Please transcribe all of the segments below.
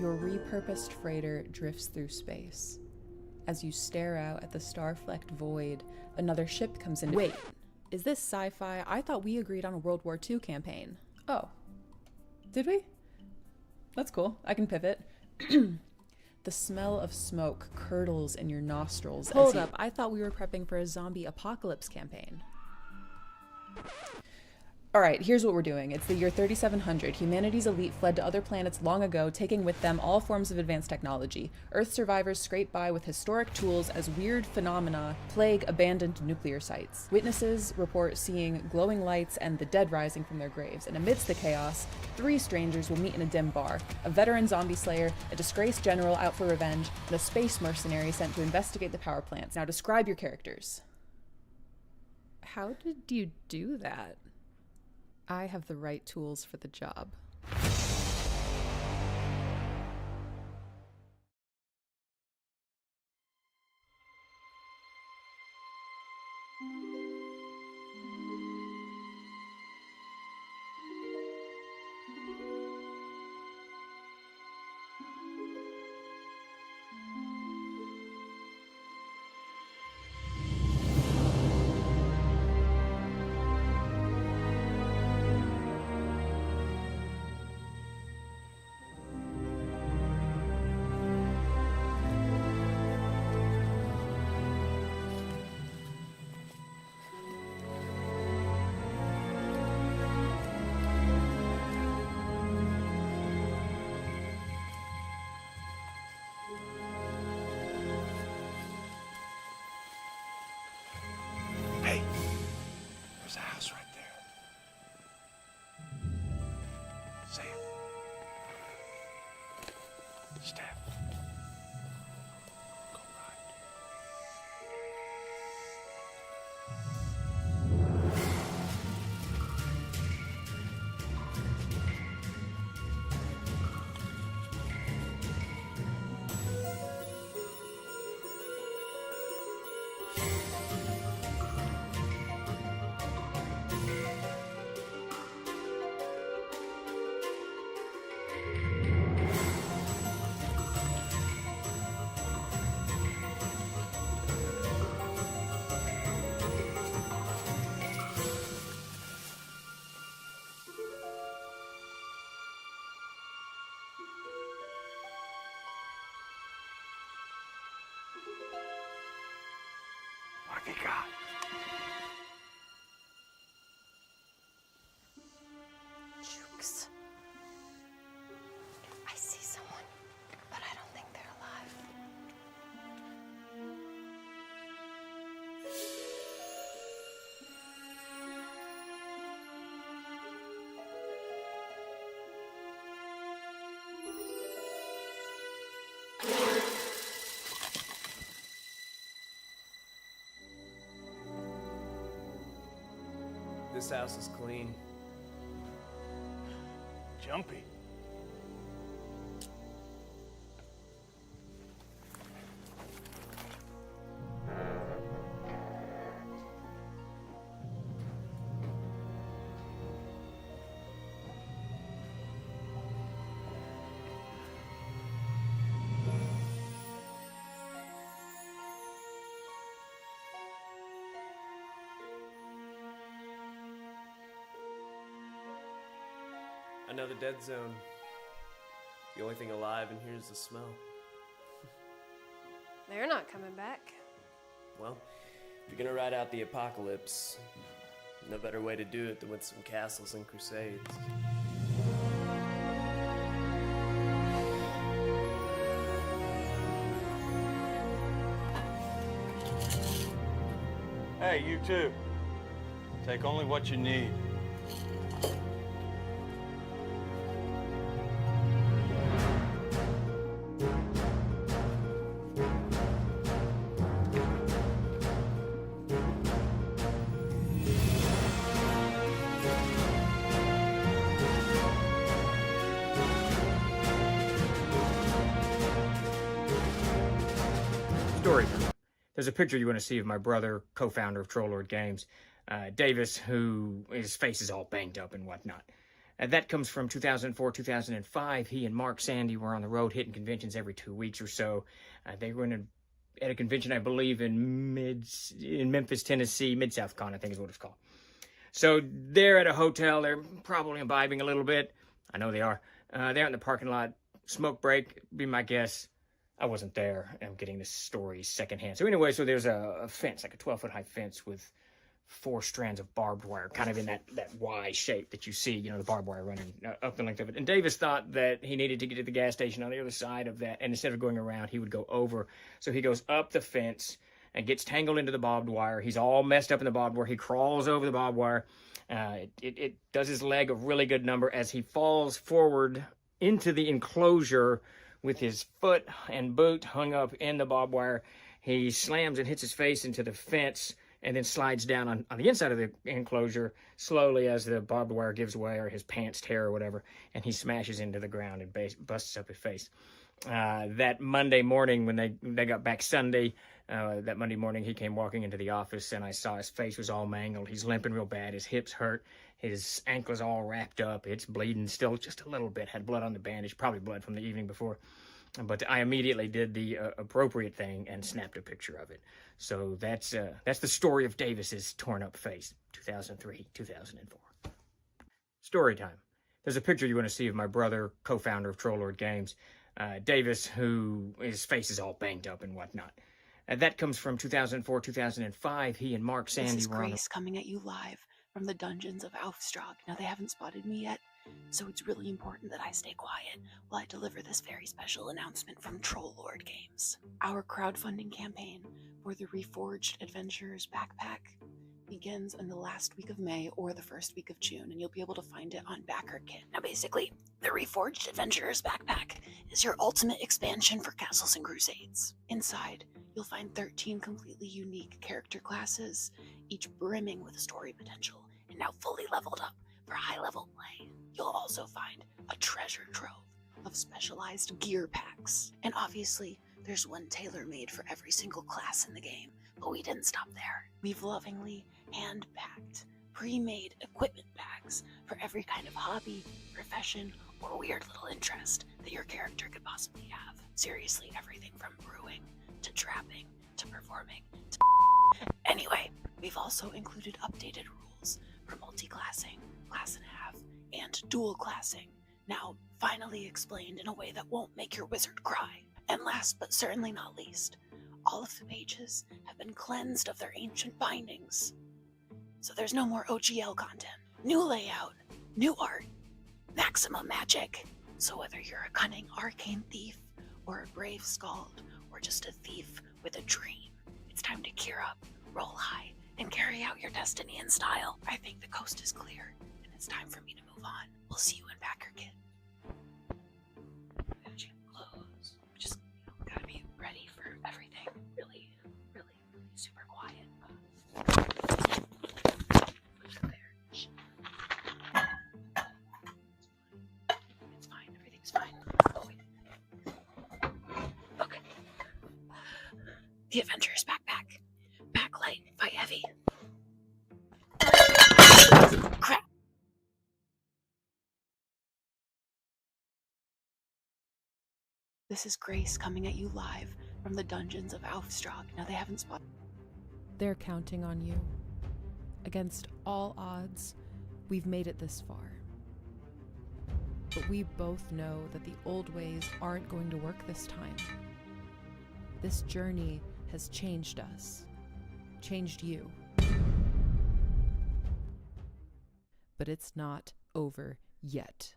Your repurposed freighter drifts through space. As you stare out at the star-flecked void, another ship comes in. Wait, is this sci-fi? I thought we agreed on a World War II campaign. Oh. Did we? That's cool. I can pivot. The smell of smoke curdles in your nostrils. Hold up, I thought we were prepping for a zombie apocalypse campaign. Alright, here's what we're doing. It's the year 3700. Humanity's elite fled to other planets long ago, taking with them all forms of advanced technology. Earth survivors scrape by with historic tools as weird phenomena plague abandoned nuclear sites. Witnesses report seeing glowing lights and the dead rising from their graves. And amidst the chaos, 3 strangers will meet in a dim bar. A veteran zombie slayer, a disgraced general out for revenge, and a space mercenary sent to investigate the power plants. Now describe your characters. How did you do that? I have the right tools for the job. Hey, there's a house right there. Sam. Steph. Go right. What have you got? Jukes. I see someone, but I don't think they're alive. This house is clean. Jumpy. Another dead zone. The only thing alive in here is the smell. They're not coming back. Well, if you're gonna ride out the apocalypse, no better way to do it than with some castles and crusades. Hey, you too. Take only what you need. Story. There's a picture you want to see of my brother, co-founder of Troll Lord Games, Davis, who his face is all banged up and whatnot. That comes from 2004, 2005. He and Mark Sandy were on the road hitting conventions every 2 weeks or so. They were at a convention, I believe, in Memphis, Tennessee, Mid-South Con, I think is what it's called. So they're at a hotel. They're probably imbibing a little bit. I know they are. They're in the parking lot. Smoke break, be my guess. I wasn't there. I'm getting this story secondhand. So anyway, so there's a fence, like a 12-foot high fence with 4 strands of barbed wire, kind of in that Y shape that you see, you know, the barbed wire running up the length of it. And Davis thought that he needed to get to the gas station on the other side of that, and instead of going around, he would go over. So he goes up the fence and gets tangled into the barbed wire. He's all messed up in the barbed wire. He crawls over the barbed wire. It does his leg a really good number as he falls forward into the enclosure with his foot and boot hung up in the barbed wire. He slams and hits his face into the fence and then slides down on the inside of the enclosure slowly as the barbed wire gives way or his pants tear or whatever, and he smashes into the ground and busts up his face. That Monday morning when they got back Sunday, that Monday morning he came walking into the office and I saw his face was all mangled. He's limping real bad. His hips hurt. His ankle's all wrapped up. It's bleeding still just a little bit. Had blood on the bandage, probably blood from the evening before. But I immediately did the appropriate thing and snapped a picture of it. So that's the story of Davis's torn up face, 2003, 2004. Story time. There's a picture you want to see of my brother, co-founder of Troll Lord Games, Davis, who his face is all banged up and whatnot. That comes from 2004, 2005. He and Mark Sandy This is were on Grace coming at you live from the dungeons of Aufstrag. Now, they haven't spotted me yet, so it's really important that I stay quiet while I deliver this very special announcement from Troll Lord Games. Our crowdfunding campaign for the Reforged Adventurers backpack begins in the last week of May or the first week of June, and you'll be able to find it on BackerKit. Now, basically, the Reforged Adventurers backpack is your ultimate expansion for Castles and Crusades. Inside, you'll find 13 completely unique character classes, each brimming with story potential and now fully leveled up for high-level play. You'll also find a treasure trove of specialized gear packs. And obviously, there's one tailor-made for every single class in the game. But we didn't stop there. We've lovingly hand-packed, pre-made equipment packs for every kind of hobby, profession, or weird little interest that your character could possibly have. Seriously, everything from brewing, to trapping, to performing, to Anyway, we've also included updated rules for multi-classing, class and a half, and dual classing, now finally explained in a way that won't make your wizard cry. And last but certainly not least, all of the pages have been cleansed of their ancient bindings. So there's no more OGL content. New layout, new art, maximum magic. So whether you're a cunning arcane thief, or a brave skald, or just a thief with a dream, it's time to gear up, roll high, and carry out your destiny in style. I think the coast is clear, and it's time for me to move on. We'll see you in BackerKit. Close. Just gotta be ready for everything. Really super quiet. It's fine. Everything's fine. Oh, wait. Okay. The Adventurer's backpack. Backlight by Heavy. Crap. This is Grace coming at you live from the dungeons of Aufstrag. Now, they haven't spotted. They're counting on you. Against all odds, we've made it this far. But we both know that the old ways aren't going to work this time. This journey has changed us, changed you. But it's not over yet.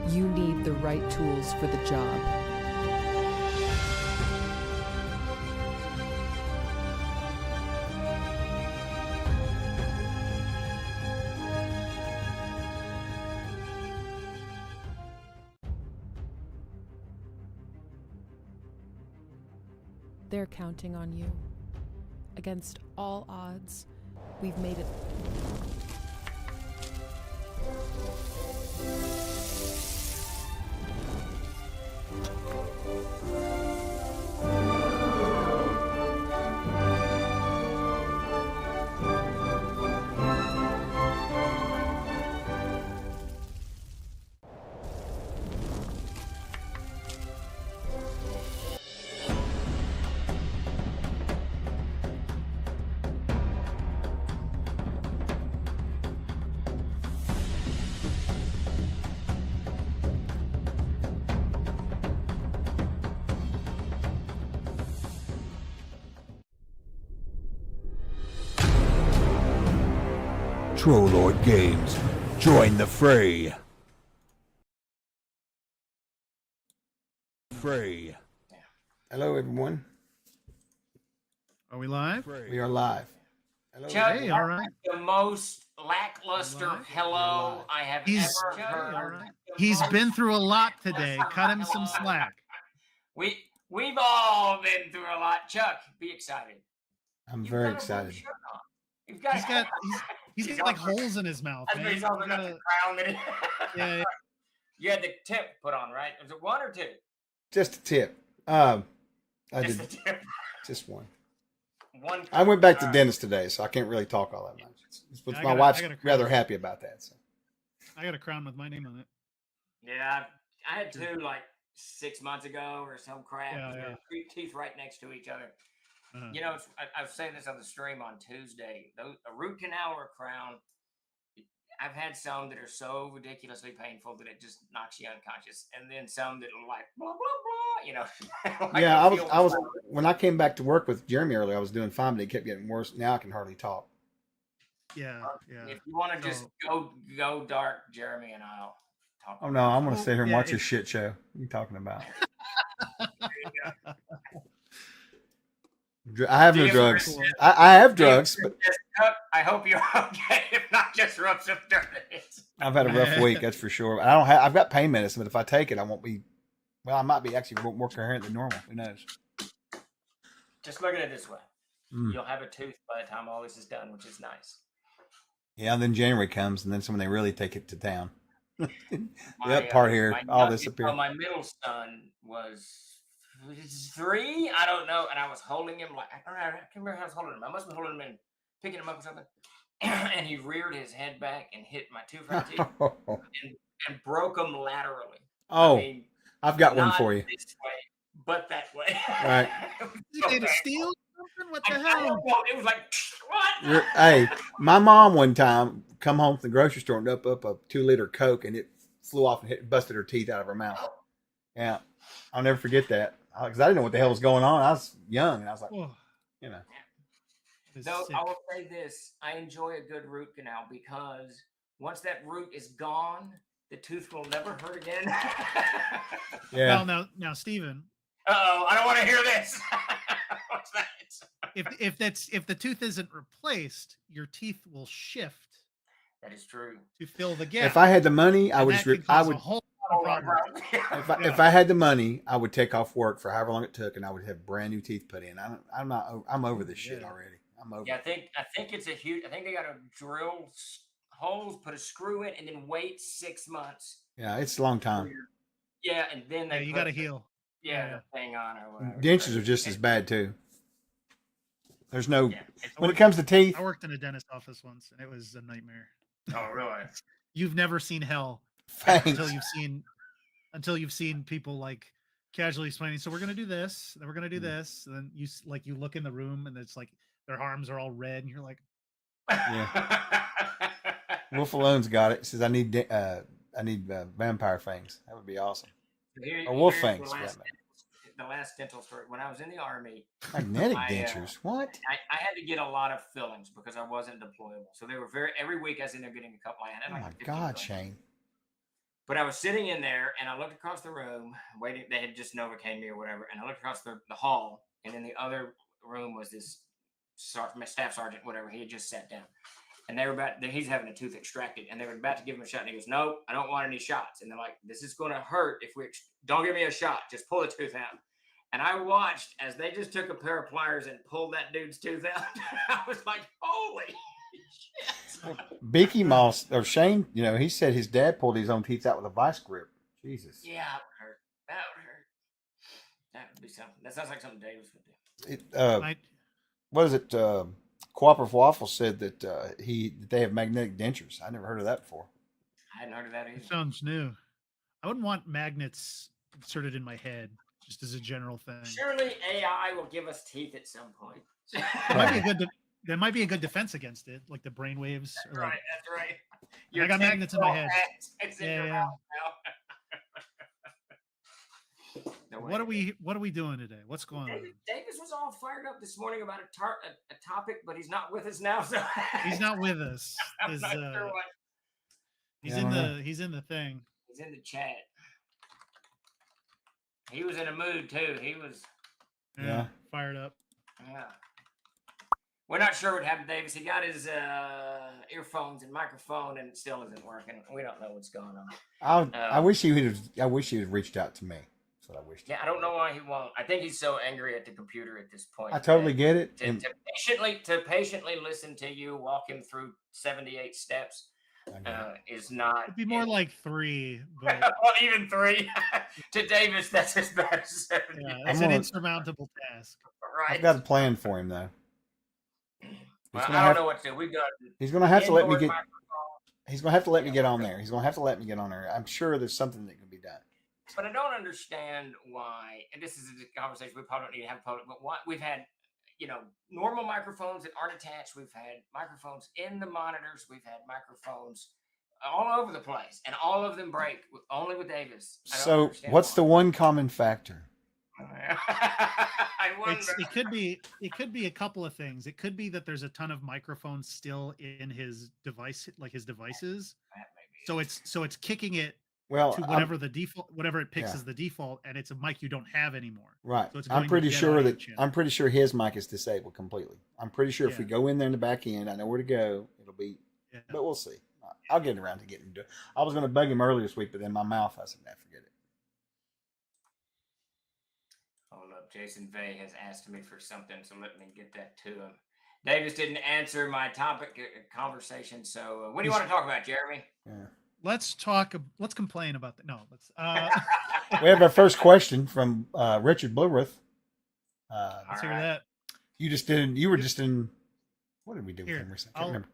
You need the right tools for the job. They're counting on you. Against all odds, we've made it. Trollord Games. Join the fray. Fray. Hello, everyone. Are we live? We are live. Hello. Chuck, Hey, all right. the most lackluster Live? hello I have He's- ever heard. All right. He's been through a lot today. Cut him some slack. We've all been through a lot. Chuck, be excited. I'm You've very got a blue excited. shirt on. You've got. He's got like holes in his mouth, man. He's also got the crown that Yeah. You had the tip put on, right? Was it one or two? Just a tip. I Just did the tip. just one. One. I went back to the dentist today, so I can't really talk all that much. Yeah, I my got a- wife's I got a rather crown. happy about that. So. I got a crown with my name on it. Yeah, I had two like 6 months ago or some crap. Yeah, They're yeah. three teeth right next to each other. Uh-huh. You know, I was saying this on the stream on Tuesday. A root canal or a crown, I've had some that are so ridiculously painful that it just knocks you unconscious, and then some that are like blah blah blah. You know. Like Yeah, you I was feel- when I came back to work with Jeremy earlier. I was doing fine, but it kept getting worse. Now I can hardly talk. Yeah, yeah. If you want to just go dark, Jeremy and I'll talk. Oh no, I'm going to sit here and Yeah, watch this shit show. What are you talking about? I have no drugs. I have drugs, but I hope you're okay. If not, just rub some dirt in it. I've had a rough week. That's for sure. I don't have. I've got pain medicine, but if I take it, I won't be. Well, I might be actually more coherent than normal. Who knows? Just look at it this way: Mm. you'll have a tooth by the time all this is done, which is nice. Yeah, and then January comes, and then when they really take it to town. My, That part here, my all young- this up here. well, my middle son was 3. I don't know, and I was holding him like I can't remember how I was holding him. I must have been holding him and picking him up or something. And he reared his head back and hit my two front teeth and broke them laterally. Oh, I mean, I've got one not for you. this way, but that way. Right. You made a steal or something? What the I hell? don't know. It was like what? Hey, my mom one time come home from the grocery store and up a 2-liter Coke, and it flew off and busted her teeth out of her mouth. Yeah, I'll never forget that because I didn't know what the hell was going on. I was young, and I was like, Oh, you know. it's Though sick. I will say this, I enjoy a good root canal because once that root is gone, the tooth will never hurt again. Yeah. Well, now, Steven, Uh-oh, I don't want to hear this. What's that? if the tooth isn't replaced, your teeth will shift That is true. to fill the gap. If I had the money, I And would. that Just, can I cause would. a whole lot of problems. If I had the money, I would take off work for however long it took, and I would have brand new teeth put in. I'm over this shit already. I'm over. Yeah, it. I think it's a huge. I think they got to drill holes, put a screw in, and then wait 6 months. Yeah, it's a long time. Yeah, and then Yeah, they you put got to the- heal. Yeah, Yeah. the thing on or whatever. Dentures are just as bad too. There's no. Yeah, it's- When it comes to teeth, I worked in a dentist office once, and it was a nightmare. Oh, really? You've never seen hell thanks. until you've seen people like casually explaining. So we're gonna do this, then we're gonna do this, and then you look in the room, and it's like their arms are all red, and you're like, Wolf Alone's got it. He says I need vampire fangs. That would be awesome. Or wolf Here's fangs. The for last, that matter. the last dental story. When I was in the Army, Magnetic I, dentures. What? I had to get a lot of fillings because I wasn't deployable. So they were every week I was in there getting a couple. I had Oh like my 50 God, fillings. Shane. But I was sitting in there and I looked across the room, waiting. They had just Novocaine me or whatever. And I looked across the hall, and in the other room was this staff sergeant, whatever. He had just sat down. And they were he's having a tooth extracted, and they were about to give him a shot. And he goes, "No, I don't want any shots." And they're like, "This is going to hurt if don't give me a shot. Just pull the tooth out." And I watched as they just took a pair of pliers and pulled that dude's tooth out. I was like, "Holy shit!" Beaky Moss or Shane, he said his dad pulled his own teeth out with a vice grip. Jesus. Yeah, that would hurt. That would hurt. That would be something. That sounds like something Davis would do. I, What is it? Cooperative Waffle said that that they have magnetic dentures. I never heard of that before. I hadn't heard of that either. it sounds new. I wouldn't want magnets inserted in my head, just as a general thing. Surely AI will give us teeth at some point. That might be a good defense against it, like the brain waves. That's right. I got magnets in my head. It's in your mouth now. What are we doing today? What's going on? Davis was all fired up this morning about a topic, but he's not with us now. So he's not with us. I'm not sure what. He's in the thing. He's in the chat. He was in a mood too. He was fired up. Yeah. We're not sure what happened to Davis. He got his earphones and microphone, and it still isn't working. We don't know what's going on. I wish he would have reached out to me. That's what I wish. Yeah, I don't know why he won't. I think he's so angry at the computer at this point. I totally get it. To patiently listen to you walk him through 78 steps is not. It'd be more like 3. But... well, even 3 to Davis, that's as bad as 78. Yeah, it's an insurmountable task. Right. I've got a plan for him though. Well, I don't know what to do. He's going to have to let me get. He's going to have to let me get on there. He's going to have to let me get on there. I'm sure there's something that can be done. But I don't understand why. And this is a conversation we probably don't need to have public. But why we've had, normal microphones that aren't attached. We've had microphones in the monitors. We've had microphones all over the place, and all of them break. Only with Davis. So, what's the one common factor? I wonder. It could be a couple of things. It could be that there's a ton of microphones still in his device, like his devices. So it's kicking it to whatever the default, whatever it picks as the default, and it's a mic you don't have anymore. Right. So it's I'm pretty sure his mic is disabled completely. I'm pretty sure if we go in there in the back end, I know where to go. It'll be, but we'll see. I'll get around to getting to it. I was going to bug him earlier this week, but then my mouth, I said, "Nah, forget it." Hold up, Jason Vay has asked me for something, so let me get that to him. Davis didn't answer my topic conversation, so what do you want to talk about, Jeremy? Yeah. Let's complain about that. No, let's. We have our first question from Richard Blueworth. Let's hear that. You were just in. What did we do with him recently? I can't remember.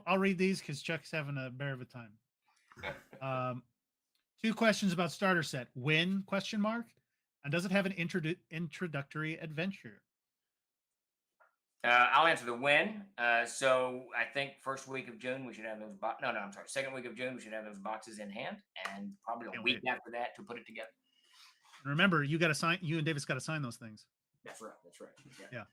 I'll read these because Chuck's having a bear of a time. 2 questions about starter set. When? ? And does it have an introductory adventure? I'll answer the when. So I think first week of June we should have those. Second week of June we should have those boxes in hand, and probably a week after that to put it together. And remember, you and Davis got to sign those things. That's right. Yeah.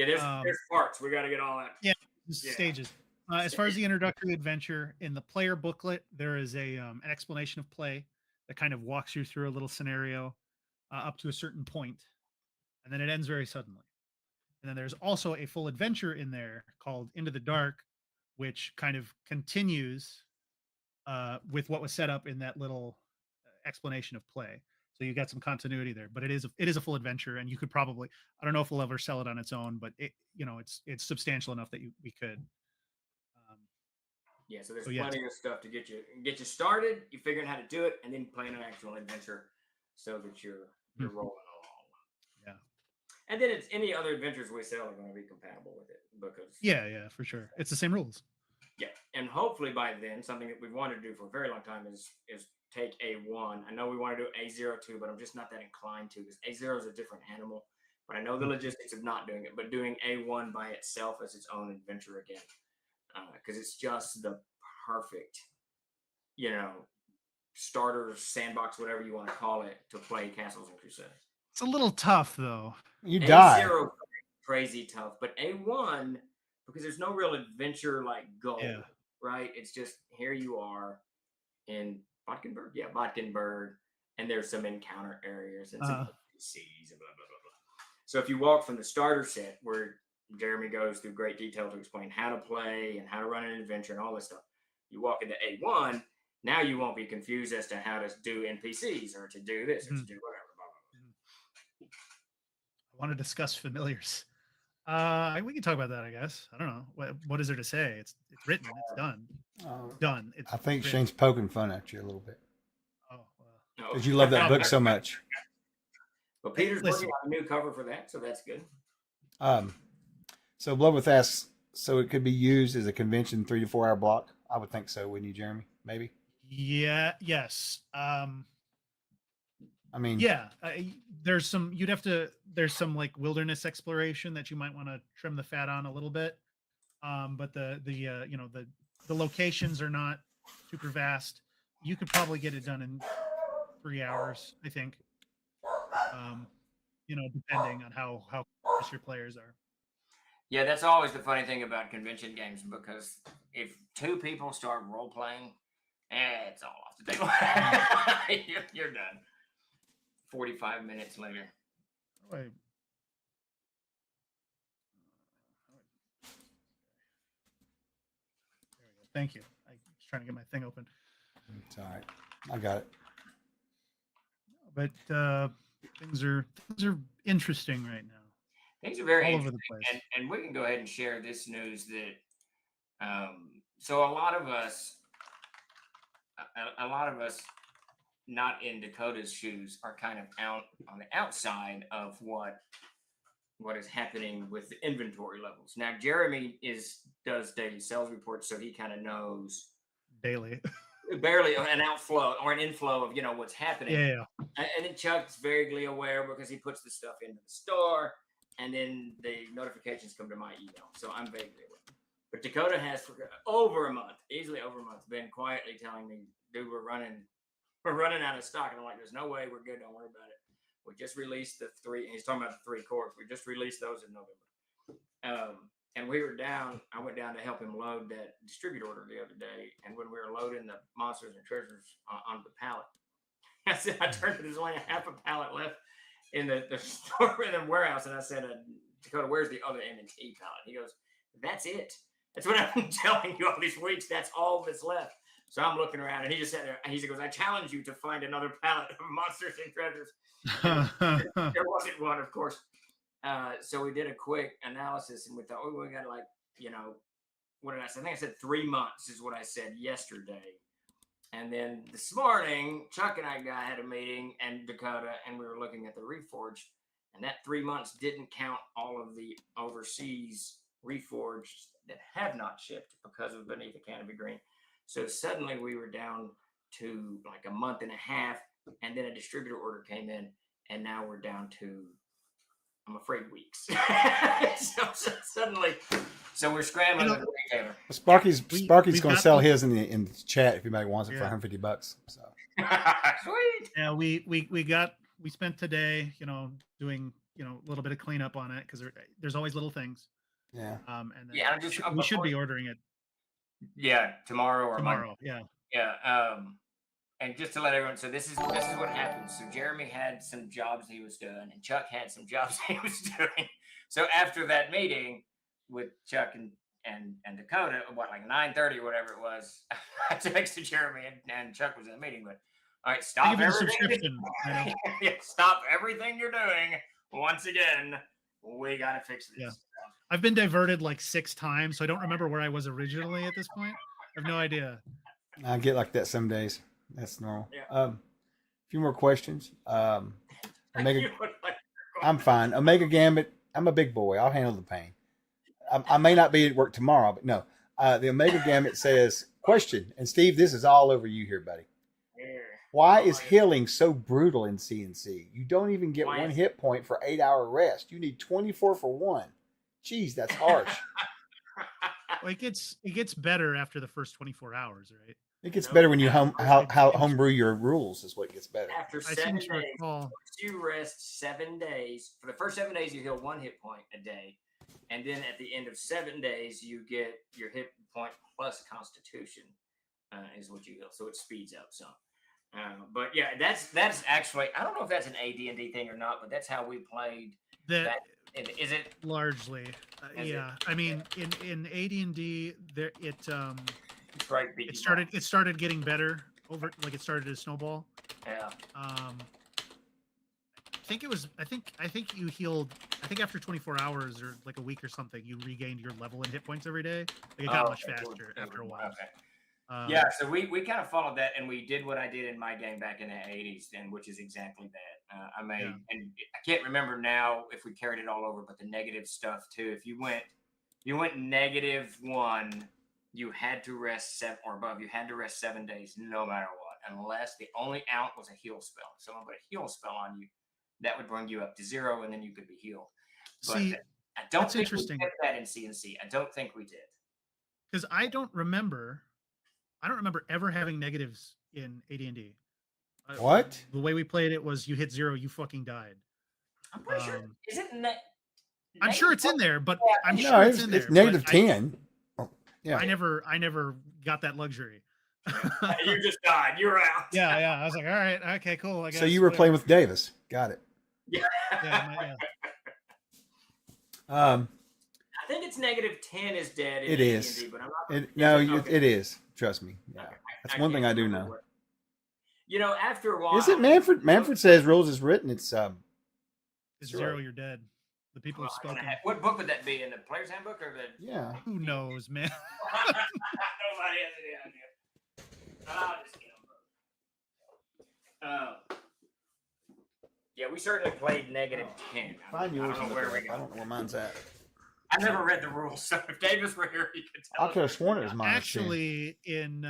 There's parts we got to get all that. Yeah. Stages. As far as the introductory adventure, in the player booklet, there is an explanation of play that kind of walks you through a little scenario up to a certain point, and then it ends very suddenly. And then there's also a full adventure in there called Into the Dark, which kind of continues with what was set up in that little explanation of play. So you got some continuity there, but it is a full adventure, and you could probably, I don't know if we'll ever sell it on its own, but it's substantial enough that we could. So there's plenty of stuff to get you started. You figuring how to do it, and then plan an actual adventure so that you're rolling along. Yeah. And then it's any other adventures we sell are going to be compatible with it because for sure, it's the same rules. Yeah, and hopefully by then, something that we've wanted to do for a very long time is take A1. I know we want to do A02, but I'm just not that inclined to because A0 is a different animal. But I know the logistics of not doing it, but doing A1 by itself as its own adventure again. Because it's just the perfect, starter sandbox, whatever you want to call it, to play Castles and Crusades. It's a little tough, though. You die. A0 crazy tough, but A1 because there's no real adventure goal, right? It's just here you are in Botkenberg, Botkenberg, and there's some encounter areas and some NPCs and blah blah blah blah. So if you walk from the starter set where Jeremy goes through great detail to explain how to play and how to run an adventure and all this stuff. You walk into A1, now you won't be confused as to how to do NPCs or to do this or to do whatever. Blah, blah, blah. I want to discuss familiars. We can talk about that, I guess. I don't know. What is there to say? It's written. It's done. Done. It's I think written. Shane's poking fun at you a little bit Oh, well. No. because you love that book so much. But Peter's Listen. working on a new cover for that, so that's good. So Bloodworth asks, so it could be used as a convention 3 to 4 hour block? I would think so, wouldn't you, Jeremy? Maybe. Yeah. Yes. I mean, Yeah. There's some. You'd have to. There's some like wilderness exploration that you might want to trim the fat on a little bit. But the locations are not super vast. You could probably get it done in 3 hours, I think. Depending on how close your players are. Yeah, that's always the funny thing about convention games, because if 2 people start role playing, it's all off the table. You're done. 45 minutes later. Wait. There we go. Thank you. I was trying to get my thing open. it's all right. I got it. But things are interesting right now. Things are very All over the interesting, place. and we can go ahead and share this news that so a lot of us not in Dakota's shoes are kind of out on the outside of what is happening with the inventory levels. Now Jeremy does daily sales reports, so he kind of knows Daily. barely an outflow or an inflow of what's happening. Yeah. And then Chuck's vaguely aware because he puts the stuff into the store, and then the notifications come to my email. So I'm vaguely aware. But Dakota has for over a month, easily over a month, been quietly telling me, dude, we're running out of stock. And I'm like, there's no way, we're good, don't worry about it. We just released the 3, and he's talking about the 3 cores. We just released those in November. And we were down, I went down to help him load that distributor order the other day. And when we were loading the monsters and treasures onto the pallet, I said, I turned to, there's only a half a pallet left in the store, in the warehouse. And I said, Dakota, where's the other M&T pallet? He goes, that's it. That's what I've been telling you all these weeks. That's all that's left. So I'm looking around, and he just sat there, and he goes, I challenge you to find another pallet of monsters and treasures. There wasn't one, of course. So we did a quick analysis, and we thought, oh, we got what did I say? I think I said 3 months is what I said yesterday. And then this morning, Chuck and I had a meeting, and Dakota, and we were looking at the Reforged, and that 3 months didn't count all of the overseas Reforged that have not shipped because of Beneath the Canopy Green. So suddenly we were down to like a month and a half, and then a distributor order came in, and now we're down to, I'm afraid, weeks. so suddenly, we're scrambling with the retailer. Sparky's we've going to got sell the- his in the chat if anybody wants it for Yeah. $150. So Sweet. Yeah, we spent today, doing a little bit of cleanup on it because there's always little things. yeah, And then Yeah, we should be ordering it Yeah, tomorrow or tomorrow. Monday. Yeah. Yeah. And just to let everyone, so this is what happened. So Jeremy had some jobs he was doing, and Chuck had some jobs he was doing. So after that meeting with Chuck and Dakota, like 9:30 or whatever it was, I texted Jeremy, and Chuck was in the meeting. But all right, stop Give you the everything. subscription. Yeah, stop everything you're doing. Once again, we gotta fix this. Yeah. I've been diverted like 6 times, so I don't remember where I was originally at this point. I have no idea. I get like that some days. That's normal. Yeah. A few more questions. Omega, You would like- I'm fine. Omega Gambit. I'm a big boy. I'll handle the pain. I may not be at work tomorrow, but no. The Omega Gambit says, question, and Steve, this is all over you here, buddy. Why is healing so brutal in CNC? You don't even get Why 1 is- hit point for 8-hour rest. You need 24 for 1. Jeez, that's harsh. Well, it gets better after the first 24 hours, right? It gets better when you homebrew your rules. Is what gets better. After I 7 seem to days, recall. you rest 7 days. For the first 7 days, you heal 1 hit point a day, and then at the end of 7 days, you get your hit point plus Constitution is what you heal. So it speeds up some. But yeah, that's actually, I don't know if that's an AD&D thing or not, but that's how we played. That Is it? largely, Is it? yeah. I mean, in AD&D, there Right, it started getting better over, like it started to snowball. Yeah. think it was. I think you healed. I think after 24 hours or like a week or something, you regained your level and hit points every day. Like it got much faster after a while. Okay. Yeah, so we kind of followed that, and we did what I did in my game back in the 80s, and which is exactly that. I made, and I can't remember now if we carried it all over, but the negative stuff too. If you went -1, you had to rest 7 or above. You had to rest 7 days, no matter what, unless the only out was a heal spell. If someone put a heal spell on you, that would bring you up to 0, and then you could be healed. But See, I don't that's think interesting. we did that in CNC. I don't think we did. Because I don't remember ever having negatives in AD&D. What? The way we played it was you hit 0, you fucking died. I'm pretty sure. Is it? I'm sure it's in there, but I'm No, sure it's in there. it's -10. I never got that luxury. You just died. You're out. Yeah. I was like, all right, okay, cool. I guess. So you were playing with Davis. Got it. Yeah. Yeah. I think it's -10 is dead. It is. D&D, but I'm not, it is. Trust me. Yeah. That's one thing I do know. You know, after a while. Is it Manfred? Manfred says rules is written. It's 0, you're dead. The people have spoken. What book would that be? In the player's handbook or the? Yeah. Who knows, man? Nobody has any idea. I'll just get them. Yeah, we certainly played -10. Find yours. I don't know where we go. I don't know where mine's at. I never read the rules, so if Davis were here, he could tell. I could have sworn it was mine. Actually, in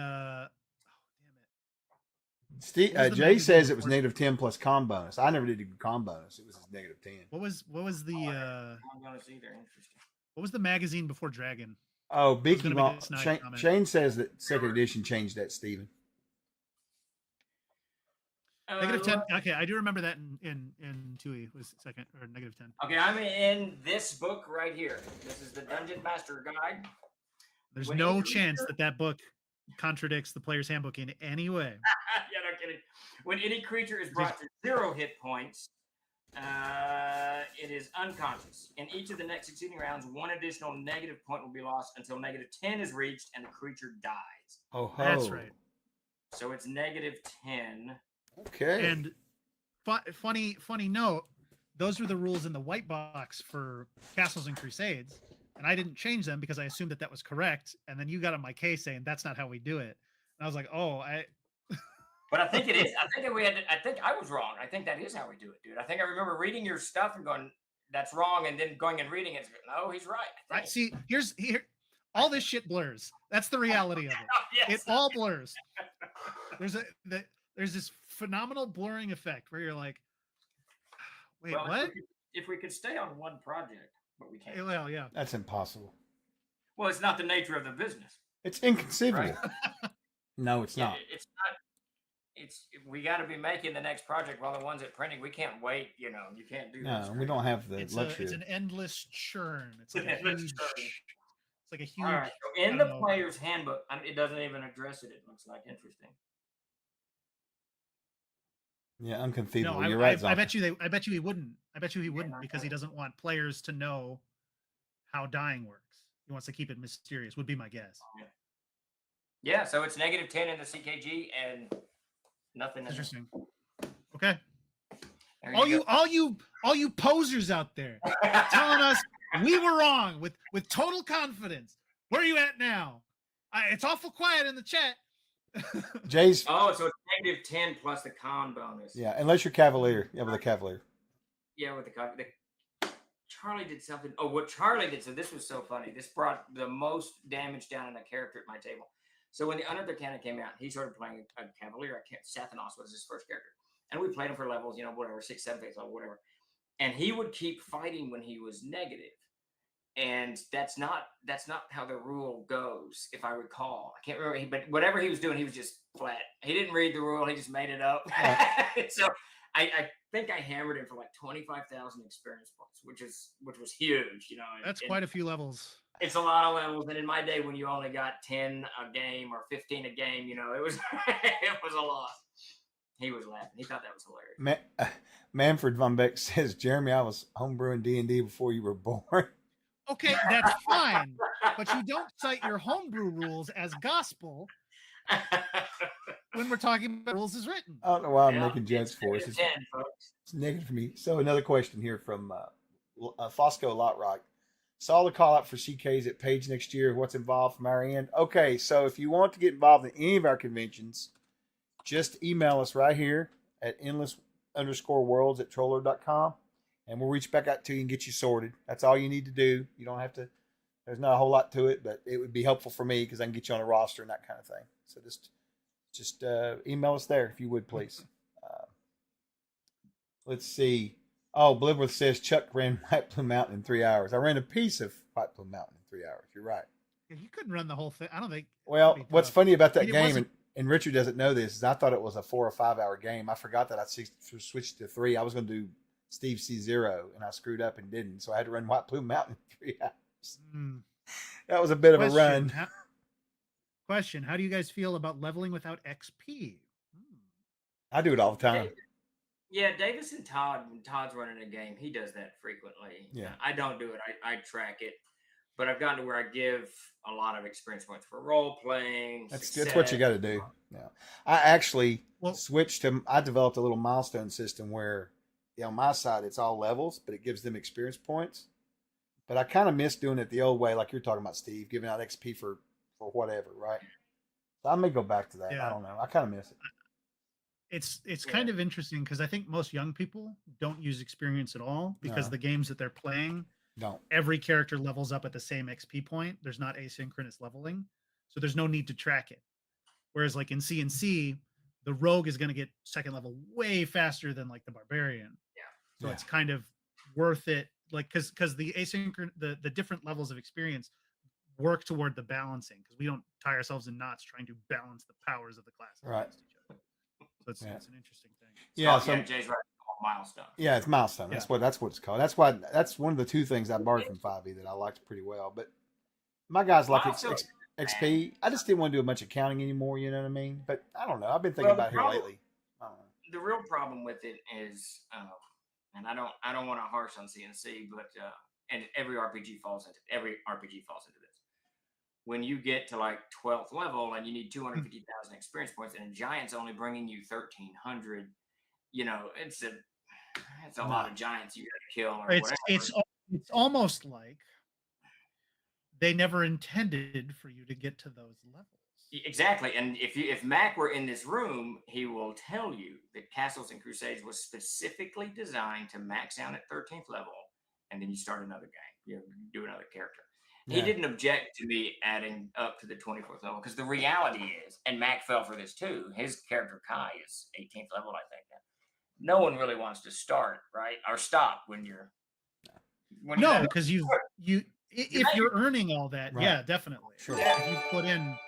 Steve, Jay says it was -10 plus com bonus. I never did com bonus. It was -10. What was the I'm gonna see there. Interesting. what was the magazine before Dragon? Oh, Big gonna be this night comment. Shane says that second edition changed that, Steven. -10. Okay, I do remember that in 2E was second or -10. Okay, I'm in this book right here. This is the Dungeon Master Guide. There's no chance that book contradicts the player's handbook in any way. Yeah, no kidding. When any creature is brought to 0 hit points, it is unconscious. In each of the next succeeding rounds, 1 additional negative point will be lost until -10 is reached and the creature dies. Oh, that's right. So it's -10. Okay. And funny note, those were the rules in the white box for Castles and Crusades, and I didn't change them because I assumed that was correct. And then you got on my case saying that's not how we do it, and I was like, oh, But I think it is. I think I was wrong. I think that is how we do it, dude. I think I remember reading your stuff and going, "That's wrong," and then going and reading it. No, he's right. Right. See, here, all this shit blurs. That's the reality of it. Yes. It all blurs. There's this phenomenal blurring effect where you're like, wait, what? If we could stay on one project, but we can't. Well, yeah. That's impossible. Well, it's not the nature of the business. It's inconceivable. Right? No, it's not. It's not. We got to be making the next project while the one's at printing. We can't wait. You can't do that. No, we don't have the luxury. It's an endless churn. It's like a huge. It's like a huge. All right. So in the player's handbook, it doesn't even address it. It looks like interesting. Yeah, unconceivable. No, You're right. I bet you he wouldn't. I bet you he wouldn't because he doesn't want players to know how dying works. He wants to keep it mysterious. Would be my guess. Yeah. So it's -10 in the CKG and nothing. Interesting. Okay. All you posers out there telling us we were wrong with total confidence. Where are you at now? It's awful quiet in the chat. Jay's. Oh, so it's -10 plus the con bonus. Yeah, unless you're Cavalier. Yeah, with a Cavalier. Yeah, with the Charlie did something. Oh, what Charlie did. So this was so funny. This brought the most damage down in a character at my table. So when the Unearthed Canon came out, he started playing a Cavalier. Sathanos was his first character. And we played him for levels, whatever, 6, 7 phase level, whatever. And he would keep fighting when he was negative. And that's not how the rule goes, if I recall. I can't remember, but whatever he was doing, he was just flat. He didn't read the rule. He just made it up. So I think I hammered him for like 25,000 experience points, which was huge. That's quite a few levels. It's a lot of levels, and in my day when you only got 10 a game or 15 a game, it was it was a lot. He was laughing. He thought that was hilarious. Manfred Von Beck says, Jeremy, I was homebrewing D&D before you were born. Okay, that's fine, but you don't cite your homebrew rules as gospel. when we're talking about rules is written. I don't know why I'm Yeah, making jokes it's for us. negative 10, folks. It's negative for me. So another question here from Fosco Lotrock. Saw the call out for CKs at Page next year. What's involved from our end? Okay, so if you want to get involved in any of our conventions, just email us right here at endless_worlds@troller.com and we'll reach back out to you and get you sorted. That's all you need to do. You don't have to, there's not a whole lot to it, but it would be helpful for me because I can get you on a roster and that kind of thing. So just email us there if you would, please. Let's see. Oh, Blibworth says Chuck ran White Plume Mountain in 3 hours. I ran a piece of White Plume Mountain in 3 hours. You're right. Yeah, you couldn't run the whole thing. I don't think. Well, that'd be what's tough. funny about that I mean, it game, wasn't- and Richard doesn't know this, is I thought it was a 4 or 5 hour game. I forgot that I switched to 3. I was going to do Steve C0, and I screwed up and didn't. So I had to run White Plume Mountain in 3 hours. Hmm. That was a bit of a Question, run. Question: how do you guys feel about leveling without XP? I do it all the time. Yeah, Davis and Todd, when Todd's running a game, he does that frequently. Yeah. I don't do it. I track it. But I've gotten to where I give a lot of experience points for role playing. That's what you got to do. Yeah. I actually Well- switched to, I developed a little milestone system where on my side it's all levels, but it gives them experience points. But I kind of miss doing it the old way, like you're talking about, Steve, giving out XP for whatever, right? So I may go back to that. Yeah. I don't know. I kind of miss it. It's kind of interesting because I think most young people don't use experience at all because No. the games that they're playing, Don't. every character levels up at the same XP point. There's not asynchronous leveling, so there's no need to track it. Whereas like in CNC, the rogue is going to get second level way faster than like the barbarian. Yeah. So Yeah. it's kind of worth it, like because the asynchronous, the different levels of experience work toward the balancing because we don't tie ourselves in knots trying to balance the powers of the classes Right. against each other. So it's, Yeah. it's an interesting thing. Yeah. Oh, So yeah, Jay's right. Milestone. yeah, it's milestone. That's what it's called. That's one of the two things I borrowed from 5e that I liked pretty well. But my guys like Milestone- XP. I just didn't want to do a bunch of counting anymore. You know what I mean? But I don't know. I've been thinking Well, the about it here problem- lately. I don't know. The real problem with it is, and I don't want to harsh on CNC, but and every RPG falls into this. When you get to like 12th level and you need 250,000 experience points, and a giant's only bringing you 1,300, you know, it's a lot of giants you got to kill or It's whatever. it's almost like they never intended for you to get to those levels. Exactly, and if Mac were in this room, he will tell you that Castles and Crusades was specifically designed to max out at 13th level, and then you start another game. You do another character. He Yeah. didn't object to me adding up to the 24th level because the reality is, and Mac fell for this too. His character Kai is 18th level, I think. No one really wants to start, right, or stop when you're. No, because if you're earning all that, Right. yeah, definitely. Sure. If you put in,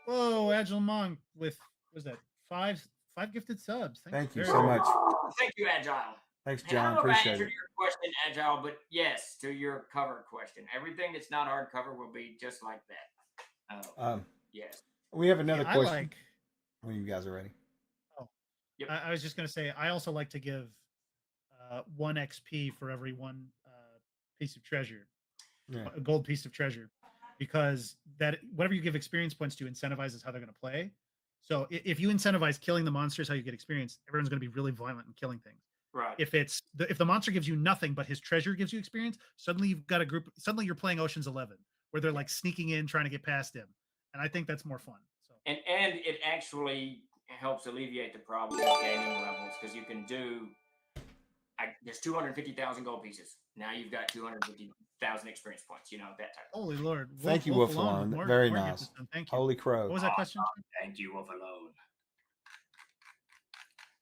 Agile Monk with was that five gifted subs. Thank you very so much. much. Thank you, Agile. Thanks, And I John. don't know if I Appreciate answered it. your question, Agile, but yes, to your cover question. Everything that's not hardcover will be just like that. Yes. We have another Yeah, question. When you guys are ready. Yep. I was just going to say, I also like to give 1 XP for every one piece of treasure, Yeah. a gold piece of treasure, because that whatever you give experience points to incentivizes how they're going to play. So if you incentivize killing the monsters, how you get experience, everyone's going to be really violent and killing things. Right. If the monster gives you nothing but his treasure gives you experience, suddenly you've got a group. Suddenly you're playing Ocean's 11, where they're like sneaking in, trying to get past him, and I think that's more fun. So And it actually helps alleviate the problem of gaining levels because you can do. There's 250,000 gold pieces. Now you've got 250,000 experience points. You know that type. Holy Lord! Thank you, Wolf Alone. Very nice. Thank you. Holy crow. What was that question? Thank you, Wolf Alone.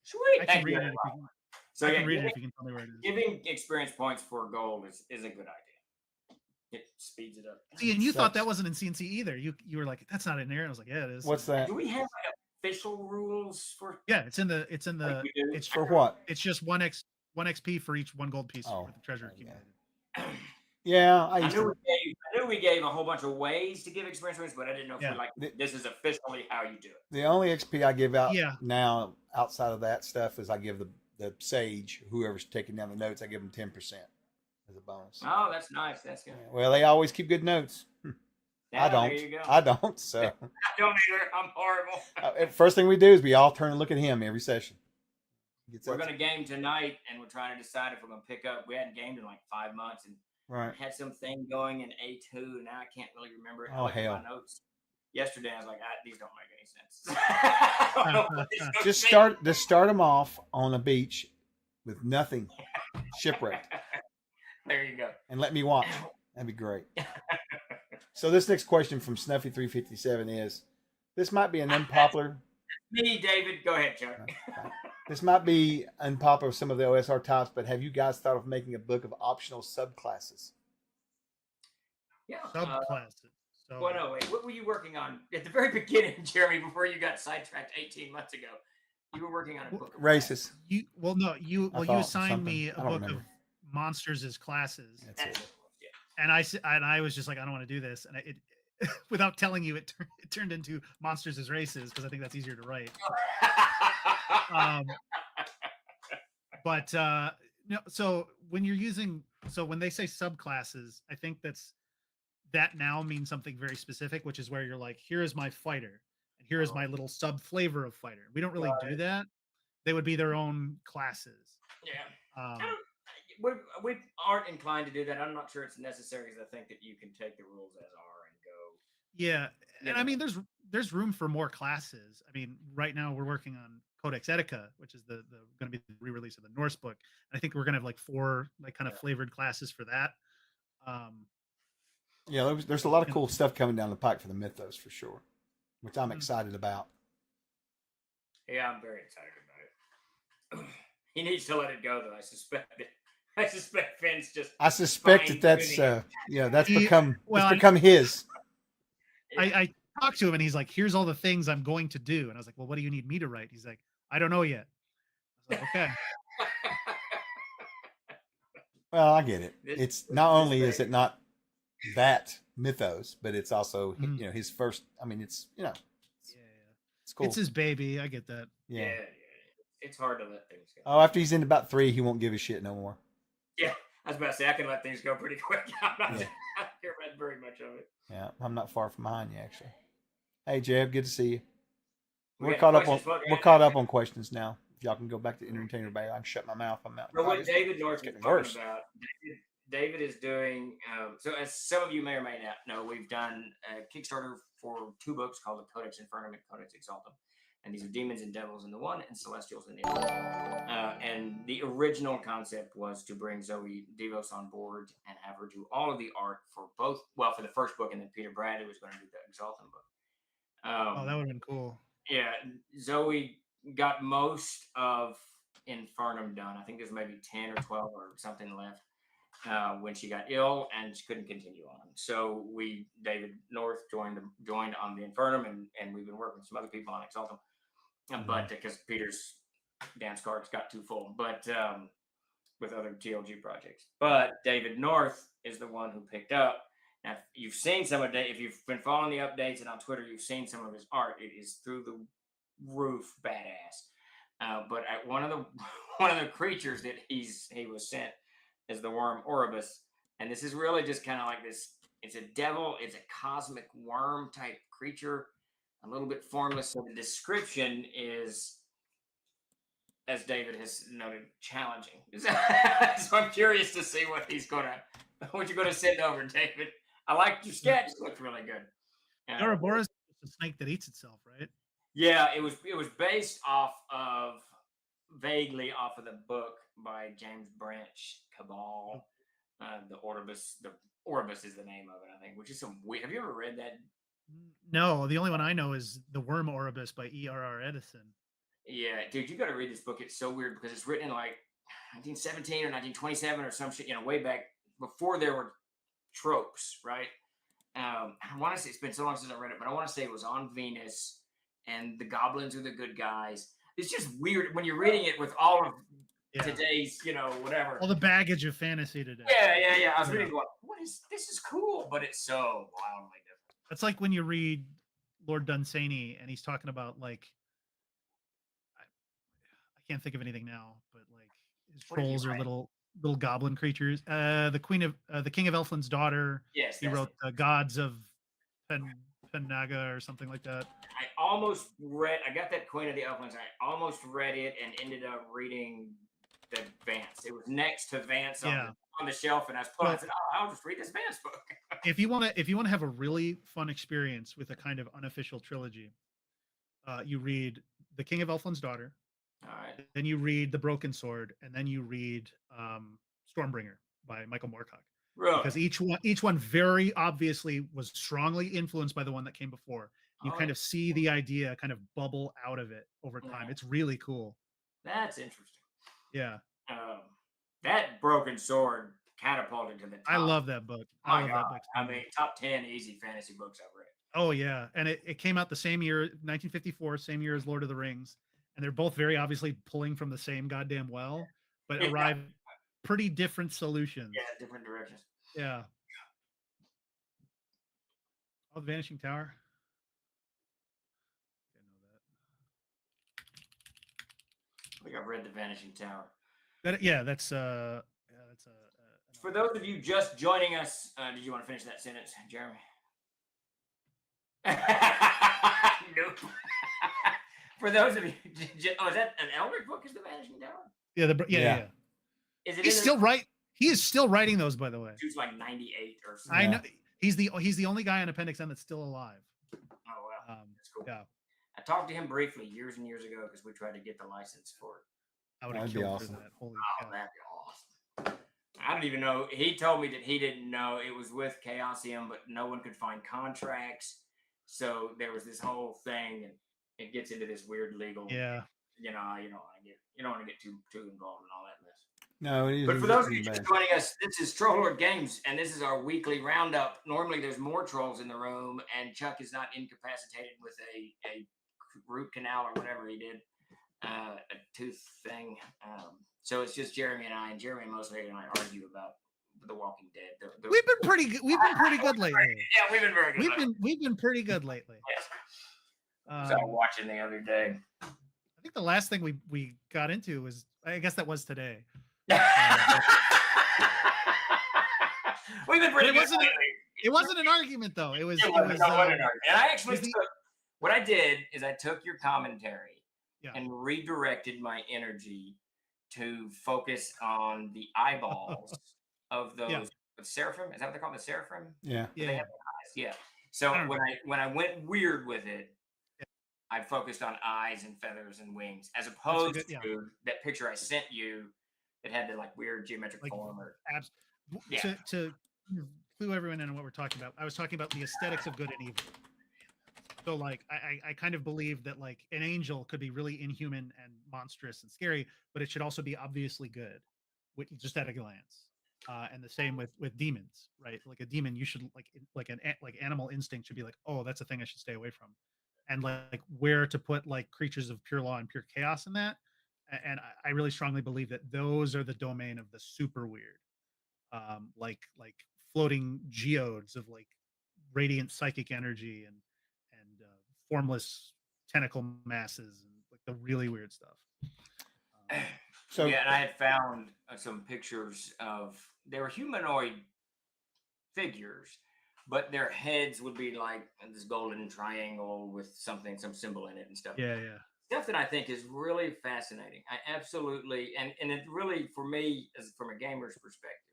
Sweet. I can Thank read you. it. So I yeah, can read it if you can tell me where it is. giving experience points for gold is a good idea. It speeds it up. See, and you thought Sucks. that wasn't in CNC either. You were like, that's not in there. And I was like, yeah, it is. What's that? Do we have like, official rules for? Yeah, it's in the Like we do? it's For what? it's just 1 XP for each 1 gold piece Oh, for the treasure okay. accumulated. Yeah, I knew we gave a whole bunch of ways to give experience points, but I didn't know if Yeah. we like The- this is officially how you do it. The only XP I give out Yeah. now outside of that stuff is I give the sage, whoever's taking down the notes, I give them 10% as a bonus. Oh, that's nice. That's good. Well, they always keep good notes. Yeah, I there don't. you go. I don't. So I don't either. I'm horrible. first thing we do is we all turn and look at him every session. We're going to game tonight, and we're trying to decide if we're going to pick up. We hadn't gamed in like 5 months, and right. had something going in A2, and now I can't really remember it. I Oh looked at hell! my notes yesterday. I was like, these don't make any sense. I don't know what these are Just saying. start them off on a beach with nothing, shipwrecked, There you go. and let me watch. That'd be great. So this next question from Snuffy357 is: this might be an unpopular. Me, David. Go ahead, Chuck. This might be unpopular with some of the OSR types, but have you guys thought of making a book of optional subclasses? Yeah. Subclasses. So Well, no, wait. What were you working on at the very beginning, Jeremy? Before you got sidetracked 18 months ago, you were working on a book. Races. you you thought assigned something. me a I don't book remember. of monsters as classes, That's That's it. it. Yeah. and I was just like, I don't want to do this, and it without telling you, it turned into monsters as races because I think that's easier to write. But no, so when you're using, so when they say subclasses, I think that now means something very specific, which is where you're like, here is my fighter, and here is my little sub flavor of fighter. We don't really do that. They would be their own classes. Yeah. Um, We aren't inclined to do that. I'm not sure it's necessary because I think that you can take the rules as are and go. yeah, You and I know. mean, there's room for more classes. I mean, right now we're working on Codex Etica, which is the going to be the re-release of the Norse book. And I think we're going to have like 4 like kind of flavored classes for that. Yeah, there's a lot of cool stuff coming down the pike for the Mythos for sure, which I'm excited about. Yeah, I'm very excited about it. He needs to let it go, though. I suspect Finn's just. I suspect fine that's tuning it. that's He- become well, it's become his. I talked to him and he's like, here's all the things I'm going to do. And I was like, well, what do you need me to write? He's like, I don't know yet. I was like, okay. Well, I get it. It's not only is great. it not that Mythos, but it's also Mhm. his first. I mean, it's Yeah, it's cool. it's his baby. I get that. Yeah. It's hard to let things go. Oh, after he's in about 3, he won't give a shit no more. Yeah, I was about to say I can let things go pretty quick. I'm not Yeah. I don't care about very much of it. Yeah, I'm not far from behind you actually. Hey, Jeb, good to see you. We We're got caught up on questions floating we're around. caught up on questions now. If y'all can go back to entertainer bay, I can shut my mouth. I'm out. But God, what it's David North is getting talking worse. about, David is doing. So, as some of you may or may not know, we've done a Kickstarter for 2 books called the Codex Infernum and Codex Exaltum, and these are demons and devils in the one, and celestials in the other. And the original concept was to bring Zoe Devos on board and have her do all of the art for both. Well, for the first book, and then Peter Bradley was going to do the Exaltum book. Oh, that would have been cool. Yeah, Zoe got most of Infernum done. I think there's maybe 10 or 12 or something left when she got ill and she couldn't continue on. So David North, joined on the Infernum, and we've been working with some other people on Exaltum. But because Peter's dance cards got too full, but with other TLG projects. But David North is the one who picked up. Now, if you've seen if you've been following the updates and on Twitter, you've seen some of his art. It is through the roof badass. But one of the creatures that he was sent is the worm Oribus, and this is really just kind of like this. It's a devil. It's a cosmic worm type creature, a little bit formless. So the description is, as David has noted, challenging. So I'm curious to see what you're gonna send over, David. I liked your sketch; it looked really good. Ouroboros is a snake that eats itself, right? Yeah, it was based vaguely off of the book by James Branch Cabal. The Oribus is the name of it, I think, which is some weird. Have you ever read that? No, the only one I know is The Worm Oribus by E.R.R. Edison. Yeah, dude, you got to read this book. It's so weird because it's written in like 1917 or 1927 or some shit, way back before there were tropes, right? I want to say, it's been so long since I read it, but I want to say it was on Venus, and the goblins are the good guys. It's just weird when you're reading it with all of today's, whatever. All the baggage of fantasy today. Yeah. I was reading going, this is cool, but it's so wildly different. That's like when you read Lord Dunsany and he's talking about like, I can't think of anything now, but like his trolls are little goblin creatures. The King of Elfland's Daughter. Yes, he wrote the Gods of Penaga or something like that. I almost read. I got that Queen of the Elflands. I almost read it and ended up reading the Vance. It was next to Vance on the shelf, and I was pulling. I said, "Oh, I'll just read this Vance book." if you want to have a really fun experience with a kind of unofficial trilogy, you read The King of Elfland's Daughter. All right. Then you read The Broken Sword, and then you read Stormbringer by Michael Moorcock. Really? Because each one very obviously was strongly influenced by the one that came before. You kind of see the idea kind of bubble out of it over time. It's really cool. That's interesting. Yeah. That Broken Sword catapulted to the top. I love that book. I love that book. I mean, top 10 easy fantasy books I've read. Oh yeah, and it came out the same year, 1954, same year as Lord of the Rings, and they're both very obviously pulling from the same goddamn well, but arrive pretty different solutions. Yeah, different directions. Yeah. Oh, the Vanishing Tower. I think I've read The Vanishing Tower. That's For those of you just joining us, did you want to finish that sentence, Jeremy? Nope. For those of you, oh, is that an Eldritch book? Is The Vanishing Tower? Yeah. Is it? He's still right. He is still writing those, by the way. He was like 98 or something. I know. He's the only guy on Appendix N that's still alive. Oh wow, that's cool. Yeah. I talked to him briefly years and years ago because we tried to get the license for it. I would have killed for that. Holy cow. That'd be awesome. I don't even know. He told me that he didn't know it was with Chaosium, but no one could find contracts. So there was this whole thing, and it gets into this weird legal. Yeah. You don't want to get too involved in all that mess. No, but for those of you just joining us, this is Trollord Games, and this is our weekly roundup. Normally, there's more trolls in the room, and Chuck is not incapacitated with a root canal or whatever he did, a tooth thing. So it's just Jeremy and I, and Jeremy mostly and I argue about The Walking Dead. We've been pretty good. We've been pretty good lately. Yeah, we've been very good. We've been pretty good lately. Yes. So I was watching the other day. I think the last thing we got into was, I guess that was today. We've been pretty good. It wasn't an argument though. It was an argument. And I actually what I did is I took your commentary and redirected my energy to focus on the eyeballs of those of seraphim. Is that what they call them? The seraphim? Yeah. They have eyes. Yeah. So when I went weird with it, I focused on eyes and feathers and wings, as opposed to that picture I sent you that had the like weird geometric form. Or to clue everyone in on what we're talking about, I was talking about the aesthetics of good and evil. So like I kind of believe that like an angel could be really inhuman and monstrous and scary, but it should also be obviously good, just at a glance. And the same with demons, right? Like a demon, you should like animal instinct should be like, oh, that's a thing I should stay away from. And like where to put like creatures of pure law and pure chaos in that. And I really strongly believe that those are the domain of the super weird, like floating geodes of like radiant psychic energy and formless tentacle masses and like the really weird stuff. So and I had found some pictures of they were humanoid figures, but their heads would be like this golden triangle with some symbol in it and stuff. Yeah. Stuff that I think is really fascinating. I absolutely, and it really, for me, as from a gamer's perspective,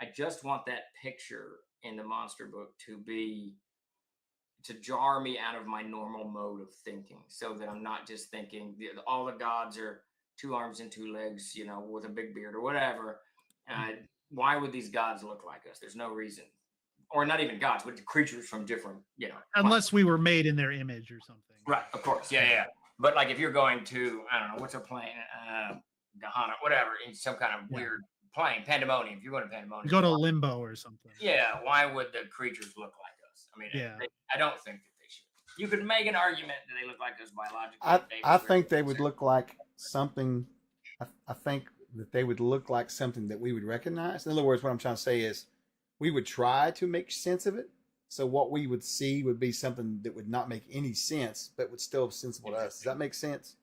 I just want that picture in the monster book to jar me out of my normal mode of thinking, so that I'm not just thinking all the gods are 2 arms and 2 legs, with a big beard or whatever. Why would these gods look like us? There's no reason. Or not even gods, but creatures from different, Unless we were made in their image or something. Right, of course. Yeah. But like if you're going to, I don't know, what's a plane? Gahana, whatever, in some kind of weird plane, Pandemonium. If you're going to Pandemonium. Go to Limbo or something. Yeah, why would the creatures look like us? I mean, I don't think that they should. You could make an argument that they look like us biologically. I think they would look like something. I think that they would look like something that we would recognize. In other words, what I'm trying to say is we would try to make sense of it. So what we would see would be something that would not make any sense, but would still be sensible to us. Does that make sense?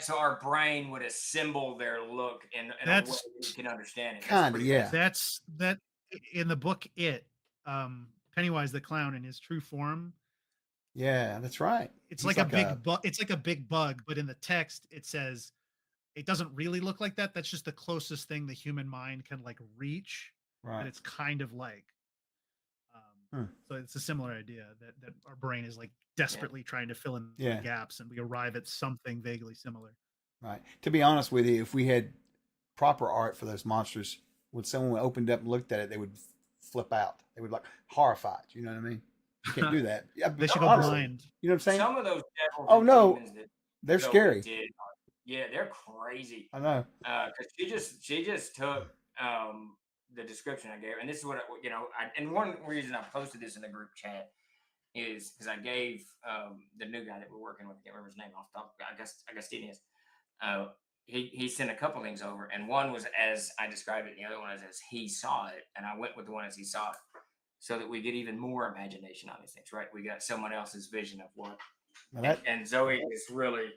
So our brain would assemble their look in a way that we can understand it. Kind of, yeah. That's that in the book. Pennywise the clown in his true form. Yeah, that's right. It's He's like a big a- it's like a big bug, but in the text it says it doesn't really look like that. That's just the closest thing the human mind can like reach. right. But it's kind of like. So it's a similar idea that our brain is like desperately trying to fill in Yeah. the gaps, and we arrive at something vaguely similar. Right. To be honest with you, if we had proper art for those monsters, when someone opened up and looked at it, they would flip out. They would like horrified. You know what I mean? You can't do that. Yeah, They should go honestly. blind. You know what I'm saying? Some of those devils Oh, and no. demons that They're Zoe scary. did, yeah, they're crazy. I know. Because she just took the description I gave, and this is what and one reason I posted this in the group chat is because I gave the new guy that we're working with, I can't remember his name off the top, Agustinius. He sent a couple things over, and one was as I described it, and the other one is as he saw it, and I went with the one as he saw it, so that we get even more imagination on these things, right? We got someone else's vision of what, and Zoe is really.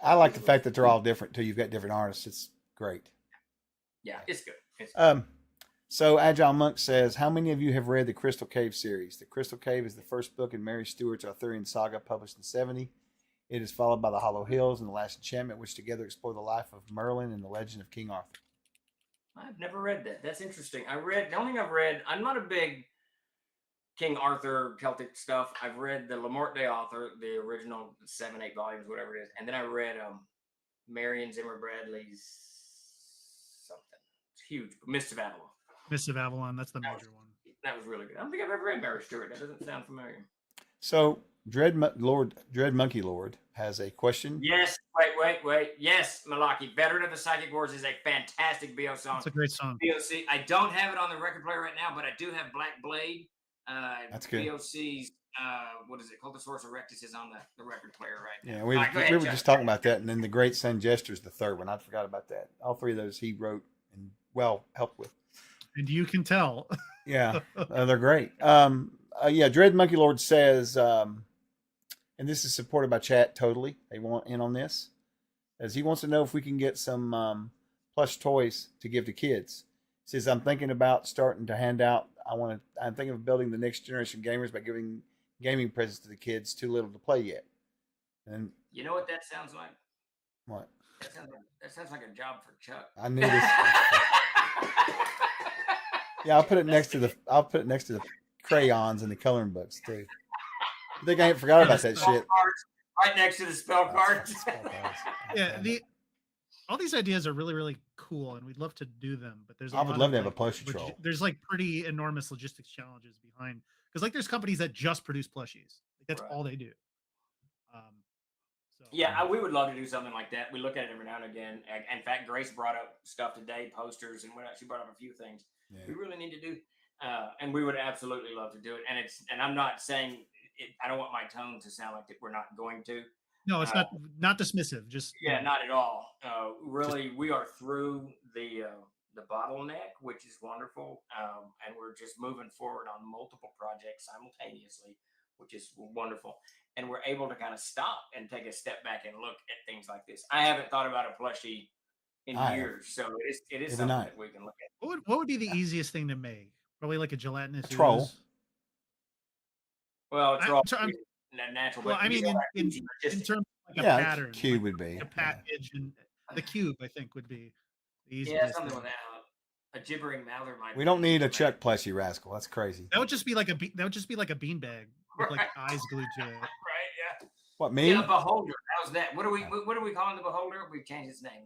I like the fact that they're all different too. You've got different artists. It's great. Yeah, it's good. It's good. So Agile Monk says, how many of you have read the Crystal Cave series? The Crystal Cave is the first book in Mary Stewart's Arthurian saga, published in 70. It is followed by The Hollow Hills and The Last Enchantment, which together explore the life of Merlin and the legend of King Arthur. I've never read that. That's interesting. The only thing I've read, I'm not a big King Arthur Celtic stuff. I've read the Lamort Day author, the original 7, 8 volumes, whatever it is. And then I read Marion Zimmer Bradley's something. It's huge. Mists of Avalon. Mists of Avalon, that's the major one. That was really good. I don't think I've ever read Mary Stewart. That doesn't sound familiar. So Dread Monkey Lord has a question. Yes. Wait. Yes, Malaki. Veteran of the Psychic Wars is a fantastic BO song. It's a great song. BOC. I don't have it on the record player right now, but I do have Black Blade. That's good. BOC's, what is it? Cultosaurus Erectus is on the record player right now. Yeah, we were just talking about that. And then The Great Sun Jester's the third one. I forgot about that. All three of those he wrote and helped with. And you can tell. Yeah, they're great. Dread Monkey Lord says, and this is supported by chat totally. They want in on this, as he wants to know if we can get some plush toys to give to kids. He says, I'm thinking about starting to hand out. I'm thinking of building the next generation gamers by giving gaming presents to the kids too little to play yet. And you know what that sounds like? What? That sounds like a job for Chuck. I knew this. Yeah, I'll put it next to the crayons and the coloring books too. I think I ain't forgot about that shit. Cards, right next to the spell cards. Yeah, all these ideas are really, really cool, and we'd love to do them. But I would love to have a plushie troll. There's like pretty enormous logistics challenges behind, because like there's companies that just produce plushies. Like, that's all they do. Yeah, we would love to do something like that. We look at it every now and again. In fact, Grace brought up stuff today, posters, and she brought up a few things we really need to do, and we would absolutely love to do it. And I'm not saying I don't want my tone to sound like that we're not going to. No, it's not dismissive. Just not at all. Really, we are through the bottleneck, which is wonderful, and we're just moving forward on multiple projects simultaneously, which is wonderful. And we're able to kind of stop and take a step back and look at things like this. I haven't thought about a plushie in years, so it is something that we can look at. What would be the easiest thing to make? Probably like a gelatinous troll. ooze. Well, a troll. Natural. Well, I mean, in terms of like a pattern, cube would be a package, and the cube I think would be the easiest. Yeah, something with that. A gibbering mouther might. We don't need a Chuck plushie rascal. That's crazy. That would just be like a beanbag with like eyes glued to it. Right. Yeah. What, me? Yeah, beholder. How's that? What are we calling the beholder? We've changed its name.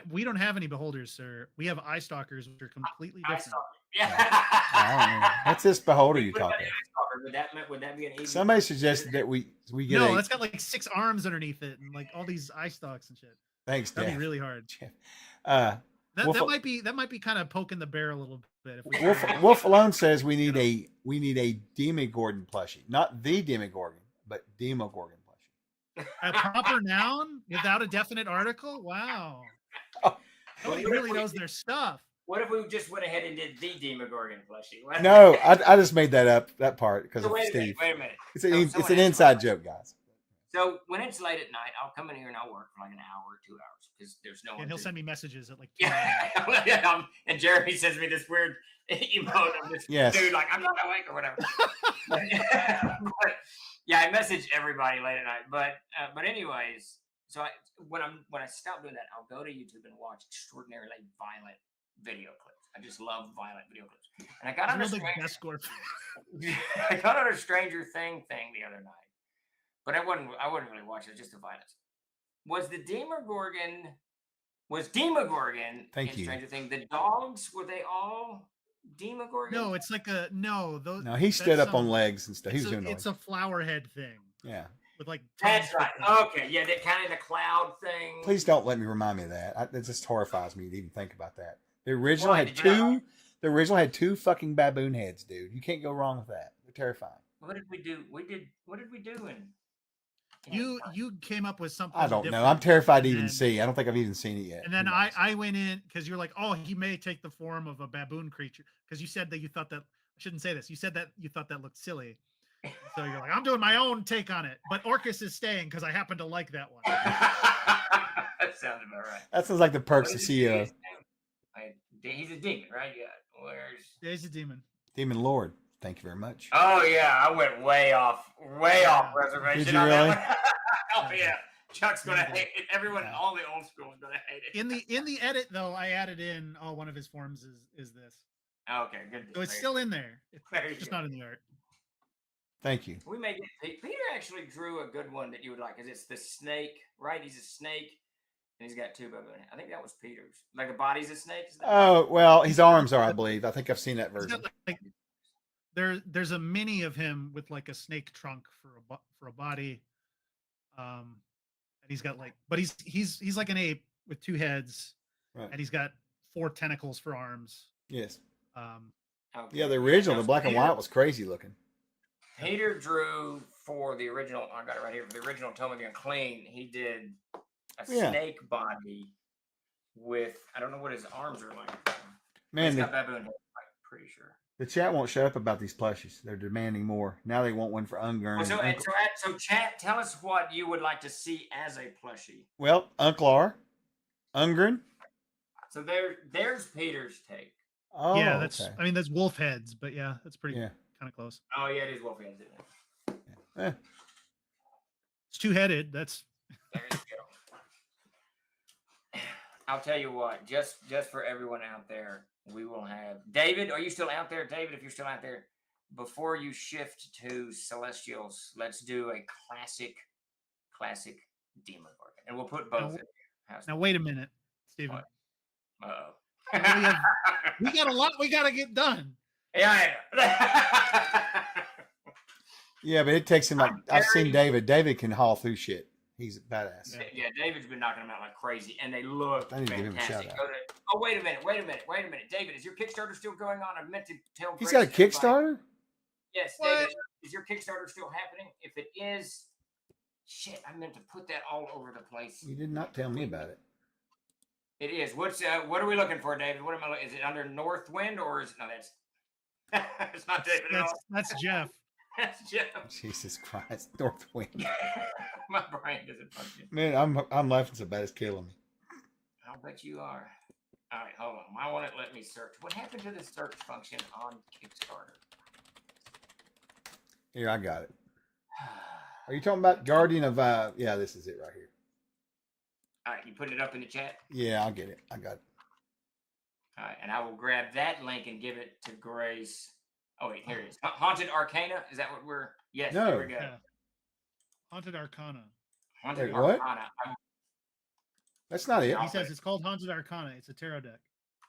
We don't have any beholders, sir. We have eye stalkers, which are completely different. Yeah. I don't know. What's this beholder you talking about? Would that be an easy? Somebody suggested that we get. No, that's got like 6 arms underneath it and like all these eye stalks and shit. Thanks, Dad. That'd be really hard. That might be kind of poking the bear a little bit. Wolf alone says we need a Demogorgon plushie, not the Demogorgon, but Demogorgon plushie. A proper noun without a definite article? Wow. Nobody really knows their stuff. What if we just went ahead and did the Demogorgon plushie? No, I just made that up, that part, because of Steve. Wait a minute. It's an inside joke, guys. So when it's late at night, I'll come in here and I'll work for like an hour or 2 hours because there's no one. And he'll to- send me messages at like 2 Yeah, yeah. And Jeremy sends me this weird emote of this Yes. dude like I'm not awake or whatever. but, yeah, I message everybody late at night. But anyways, so when I stop doing that, I'll go to YouTube and watch extraordinarily violent video clips. I just love violent video clips. And I got on a I got on a Stranger Thing the other night, but I wouldn't really watch it. Just the violence. Was Demogorgon Thank in you. Stranger Things? The dogs, were they all Demogorgon? No, it's like a no. Those, No, he stood up on legs and stuff. He was doing it's a flower head thing. Yeah. With like. That's right. Okay, yeah, that kind of the cloud thing. Please don't let me remind me of that. It just horrifies me to even think about that. The original Why, had did you two. not- The original had two fucking baboon heads, dude. You can't go wrong with that. They're terrifying. What did we do? What did we do in? You came up with something. I don't know. different, I'm terrified to and even then- see. I don't think I've even seen it yet. And then Who knows? I went in because you're like, oh, he may take the form of a baboon creature because you said that you thought that I shouldn't say this. You said that you thought that looked silly. So you're like, I'm doing my own take on it. But Orcus is staying because I happen to like that one. That sounds about right. That sounds like the perks What of is his CEO. name? He's a demon, right? Yeah. Where's? He's a demon. Demon Lord. Thank you very much. Oh yeah, I went way off reservation. Did you on really? that one. Oh yeah, Chuck's gonna hate it. Everyone, all the old school is gonna hate it. In the edit though, I added in one of his forms is this. Okay, good. So it's still in there. There you It's just go. not in the art. Thank you. We may get Peter actually drew a good one that you would like, because it's the snake, right? He's a snake, and he's got two baboon. I think that was Peter's. Like the body's a snake. Is that Oh well, his arms are, I believe. I think I've seen that He's version. got, like, there's a mini of him with like a snake trunk for a body. And he's got like, but he's like an ape with two heads, Right. and he's got 4 tentacles for arms. Yes. Okay. Yeah, the original, Now, the black and Peter- white was crazy looking. Peter drew for the original. I got it right here. For the original Tell Me Again Clean, he did a Yeah. snake body with, I don't know what his arms are like. Man, He's got the, baboon head, I'm pretty sure. the chat won't shut up about these plushies. They're demanding more. Now they want one for Ungern. So chat, tell us what you would like to see as a plushie. Well, Uncle R, Ungren. So there's Peter's take. Oh, Yeah, that's okay. I mean that's wolf heads, but yeah, that's pretty Yeah. kind of close. Oh yeah, it is Wolfie. Isn't it? Eh, It's 2-headed. That's There you go. I'll tell you what, just for everyone out there, we will have David. Are you still out there, David? If you're still out there, before you shift to Celestials, let's do a classic Demogorgon, and we'll put both. in here. now wait a minute, Steven. Uh-oh. We got a lot we got to get done. Yeah, I know. yeah, but it takes him like I've seen David. David can haul through shit. He's a badass. Yeah, David's been knocking them out like crazy, and they look I need to give him a fantastic. shout out. Oh, wait a minute, David, is your Kickstarter still going on? I meant to tell. He's Grace got a and everybody. Kickstarter? Yes, What? David, is your Kickstarter still happening? If it is, shit, I meant to put that all over the place. You did not tell me about it. It is. What are we looking for, David? What am I? Is it under Northwind or is it? No, that's it's not David at all. That's Jeff. That's Jeff. Jesus Christ, Northwind. My brain doesn't function. Man, I'm laughing so bad it's killing me. I'll bet you are. All right, hold on. Why won't it let me search? What happened to the search function on Kickstarter? Here, I got it. Are you talking about Guardian of yeah, this is it right here. All right, you put it up in the chat. Yeah, I'll get it. I got it. All right, and I will grab that link and give it to Grace. Oh wait, here it is. Haunted Arcana. Is that what we're? Yes. No. There we go. Yeah. Haunted Arcana. Haunted Wait, what? Arcana. That's not it. He says it's called Haunted Arcana. It's a tarot deck.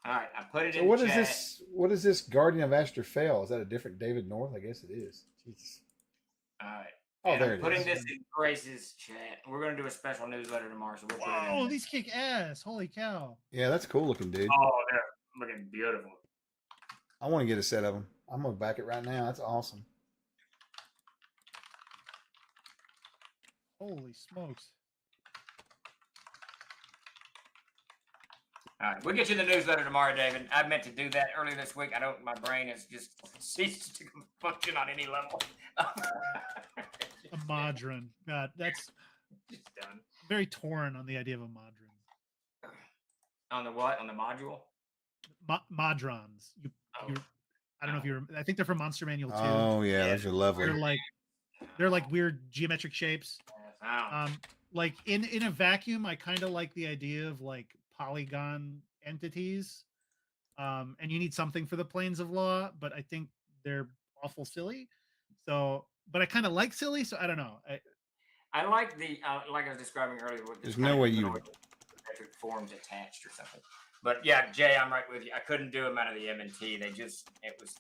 All right, I put it So in what the is chat. this? What is this Guardian of Astrofel? Is that a different David North? I guess it is. Jesus. All right. Oh, And there I'm it putting is. this in Grace's chat. We're going to do a special newsletter tomorrow, so we'll put it in. Whoa, there. these kick ass. Holy cow. Yeah, that's cool looking, dude. Oh, they're looking beautiful. I want to get a set of them. I'm gonna back it right now. That's awesome. Holy smokes. All right, we'll get you the newsletter tomorrow, David. I meant to do that earlier this week. I don't. My brain has just ceased to function on any level. A modron. God, that's It's done. very torn on the idea of a modron. On the what? On the module? Modrons. Oh. I don't know if you're. I think they're from Monster Manual 2. Oh yeah, those are lovely. They're like weird geometric shapes. Wow. Like in a vacuum, I kind of like the idea of like polygon entities. And you need something for the planes of law, but I think they're awful silly. So, but I kind of like silly, so I don't know. I like the like I was describing earlier. With There's no way you geometric forms attached or something. But yeah, Jay, I'm right with you. I couldn't do them out of the M&T. They just it was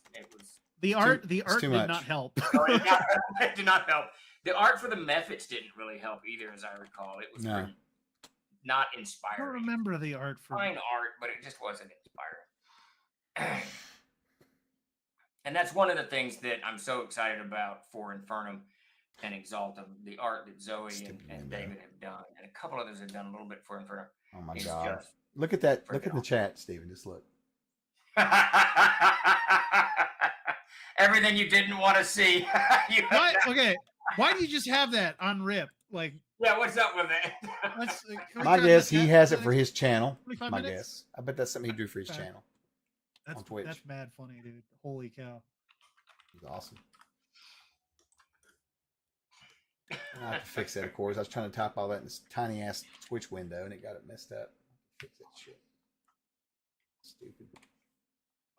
the art did not help. No, it did not help. The art for the methods didn't really help either, as I recall. It was pretty not inspiring. I don't remember the art for fine art, but it just wasn't inspiring. And that's one of the things that I'm so excited about for Infernum and Exaltum, the art that Zoe and David have done, and a couple others have done a little bit for Infernum. Oh my God! Look at that! Look at the chat, Steven. Just look. Everything you didn't want to see. What? Okay. Why do you just have that on rip? Like, yeah, what's up with that? My guess, he has it for his channel. My minutes? guess. I bet that's something he drew for his channel. On Twitch. That's mad funny, dude. Holy cow. It's awesome. I have to fix that, of course. I was trying to type all that in this tiny ass Twitch window and it got it messed up. Fix that shit. Stupid.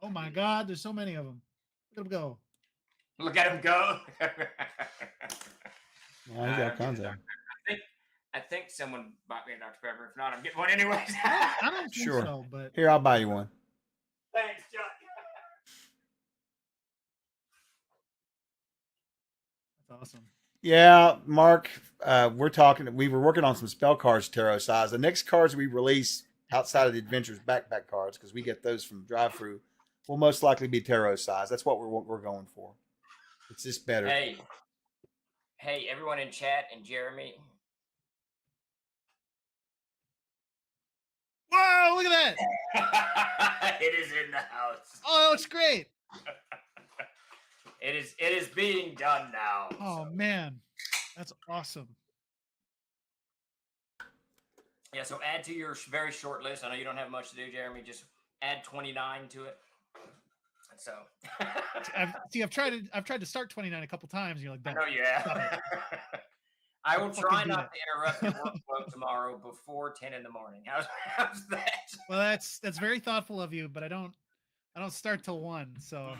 Oh my God, there's so many of them. Look at them go. Look at him go. Yeah, he's got tons of them. I think someone bought me a Dr. Pepper. If not, I'm getting one anyways. I don't think Sure. so, but Here, I'll buy you one. Thanks, John. that's awesome. Yeah, Mark, we were working on some spell cards tarot size. The next cards we release outside of the Adventures backpack cards, because we get those from drive through, will most likely be tarot size. That's what we're going for. It's just better. Hey, everyone in chat and Jeremy. Whoa, look at that. It is in the house. Oh, it's great. It is being done now. Oh man, that's awesome. Yeah, so add to your very short list. I know you don't have much to do, Jeremy. Just add 29 to it. So I've tried to start 29 a couple times. And you're like, I know you have. I will try not to interrupt your workflow tomorrow before 10 in the morning. How's that? Well, that's very thoughtful of you, but I don't start till 1, so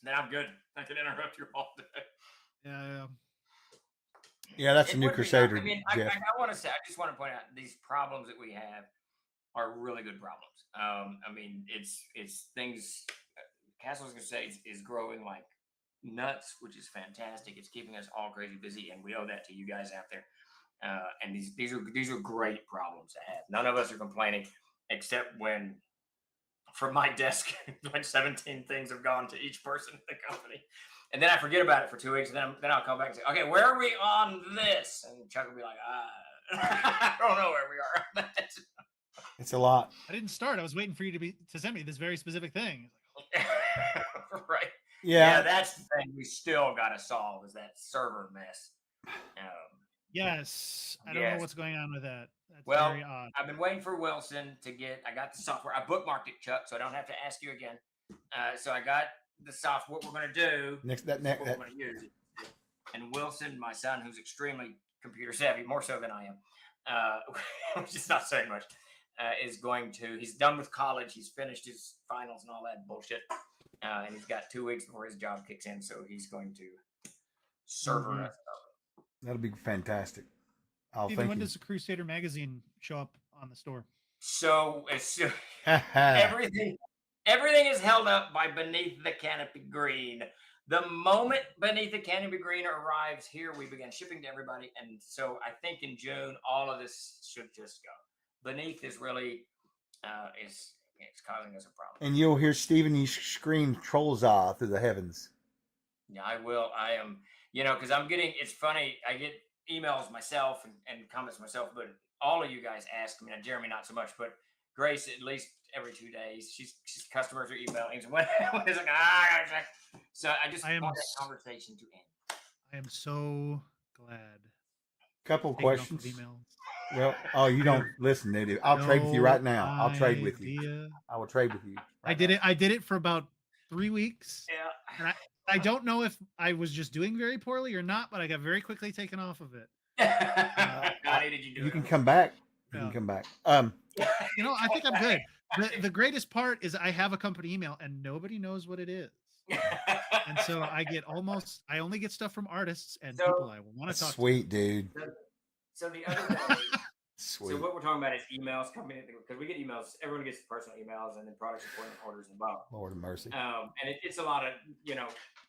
then I'm good. I can interrupt you all day. Yeah, that's a new Crusader. I mean, I want to say, I just want to point out these problems that we have are really good problems. I mean, it's things. Castles Crusades is growing like nuts, which is fantastic. It's keeping us all crazy busy, and we owe that to you guys out there. And these are great problems to have. None of us are complaining, except when from my desk, like 17 things have gone to each person in the company. And then I forget about it for 2 weeks, and then I'll come back and say, okay, where are we on this? And Chuck will be like, I don't know where we are on that. It's a lot. I didn't start. I was waiting for you to send me this very specific thing. Right. Yeah, that's the thing we still got to solve is that server mess. Yes. I don't know what's going on with that. That's very odd. I've been waiting for Wilson to get, I got the software. I bookmarked it, Chuck, so I don't have to ask you again. So I got the software. What we're going to do, what we're going to use. And Wilson, my son, who's extremely computer savvy, more so than I am, which is not saying much, he's done with college. He's finished his finals and all that bullshit. And he's got 2 weeks before his job kicks in. So he's going to server us up. That'll be fantastic. Steven, when does the Crusader magazine show up on the store? So everything is held up by Beneath the Canopy Green. The moment Beneath the Canopy Green arrives here, we begin shipping to everybody. And so I think in June, all of this should just go. Beneath is really it's causing us a problem. And you'll hear Steven, you scream Trollzah through the heavens. Yeah, I will. I am, because it's funny. I get emails myself and comments myself, but all of you guys ask me, Jeremy, not so much, but Grace, at least every 2 days, she's customers are emailing. When is it? So I just want that conversation to end. I am so glad. Couple Taking off of questions. emails. Well, oh, you I don't have listen, dude. I'll trade with you right no now. I'll trade with you. idea. I will trade with you. I Right did now. it. I did it for about 3 weeks, Yeah. and I don't know if I was just doing very poorly or not, but I got very quickly taken off of it. I needed you to do You it. can come back. You Yeah. can come back. You know, I think I'm good. The greatest part is I have a company email and nobody knows what it is. And so I only get stuff from artists and So- people I want to talk Sweet, dude. So the other day, Sweet. so what we're talking about is emails coming in because we get emails. Everyone gets personal emails and then product appointment orders and blah. Lord of mercy. And it's a lot of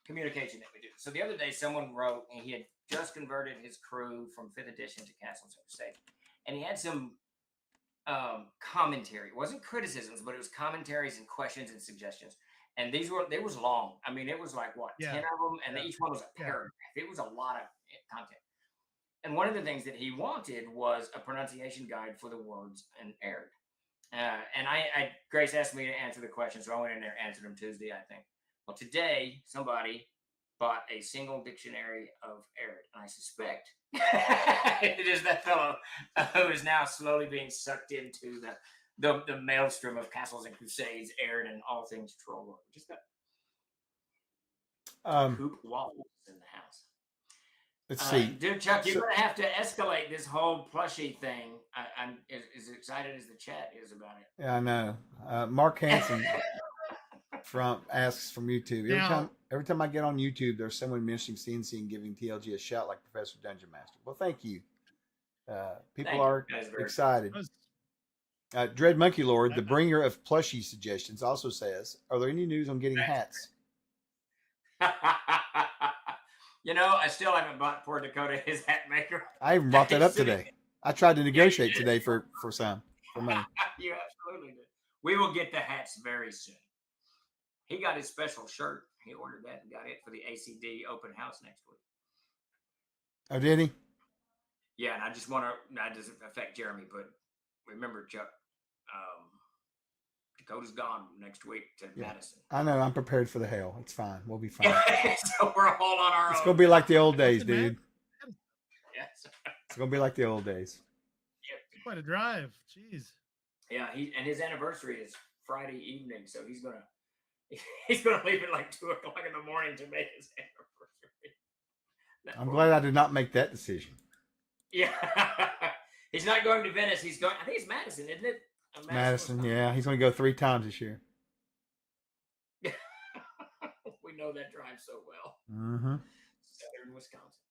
communication that we do. So the other day, someone wrote, and he had just converted his crew from 5th edition to Castles of Crusade, and he had some commentary. It wasn't criticisms, but it was commentaries and questions and suggestions. And they was long. I mean, it was like what 10 of them, and each one was a paragraph. It was a lot of content. And one of the things that he wanted was a pronunciation guide for the words and aired. And Grace asked me to answer the question, so I went in there and answered them Tuesday, I think. Well, today somebody bought a single dictionary of aired, and I suspect it is that fellow who is now slowly being sucked into the maelstrom of Castles and Crusades, aired, and all things troll lore. Just got Coop Waffles in the house. Let's see. Dude, Chuck, you're gonna have to escalate this whole plushie thing. I'm as excited as the chat is about it. Yeah, I know. Mark Hansen asks from YouTube. Every time I get on YouTube, there's someone mentioning CNC and giving TLG a shout like Professor Dungeon Master. Well, thank you. People are excited. Dread Monkey Lord, the bringer of plushie suggestions, also says, "Are there any news on getting hats?" I still haven't bought poor Dakota his hat maker. I even brought that up today. I tried to negotiate today for money. You absolutely did. We will get the hats very soon. He got his special shirt. He ordered that and got it for the ACD open house next week. Oh, did he? Yeah, and I just want to, that doesn't affect Jeremy, but remember, Chuck, Dakota's gone next week to Madison. I know. I'm prepared for the hell. It's fine. We'll be fine. So we're all on our own. It's going to be like the old days, dude. Yes. It's going to be like the old days. Quite a drive. Jeez. Yeah, and his anniversary is Friday evening, so he's gonna leave at like 2:00 in the morning to make his anniversary. I'm glad I did not make that decision. Yeah, he's not going to Venice. He's going. I think it's Madison, isn't it? Madison, yeah, he's going to go 3 times this year. We know that drive so well. Mm-hmm. Southern Wisconsin.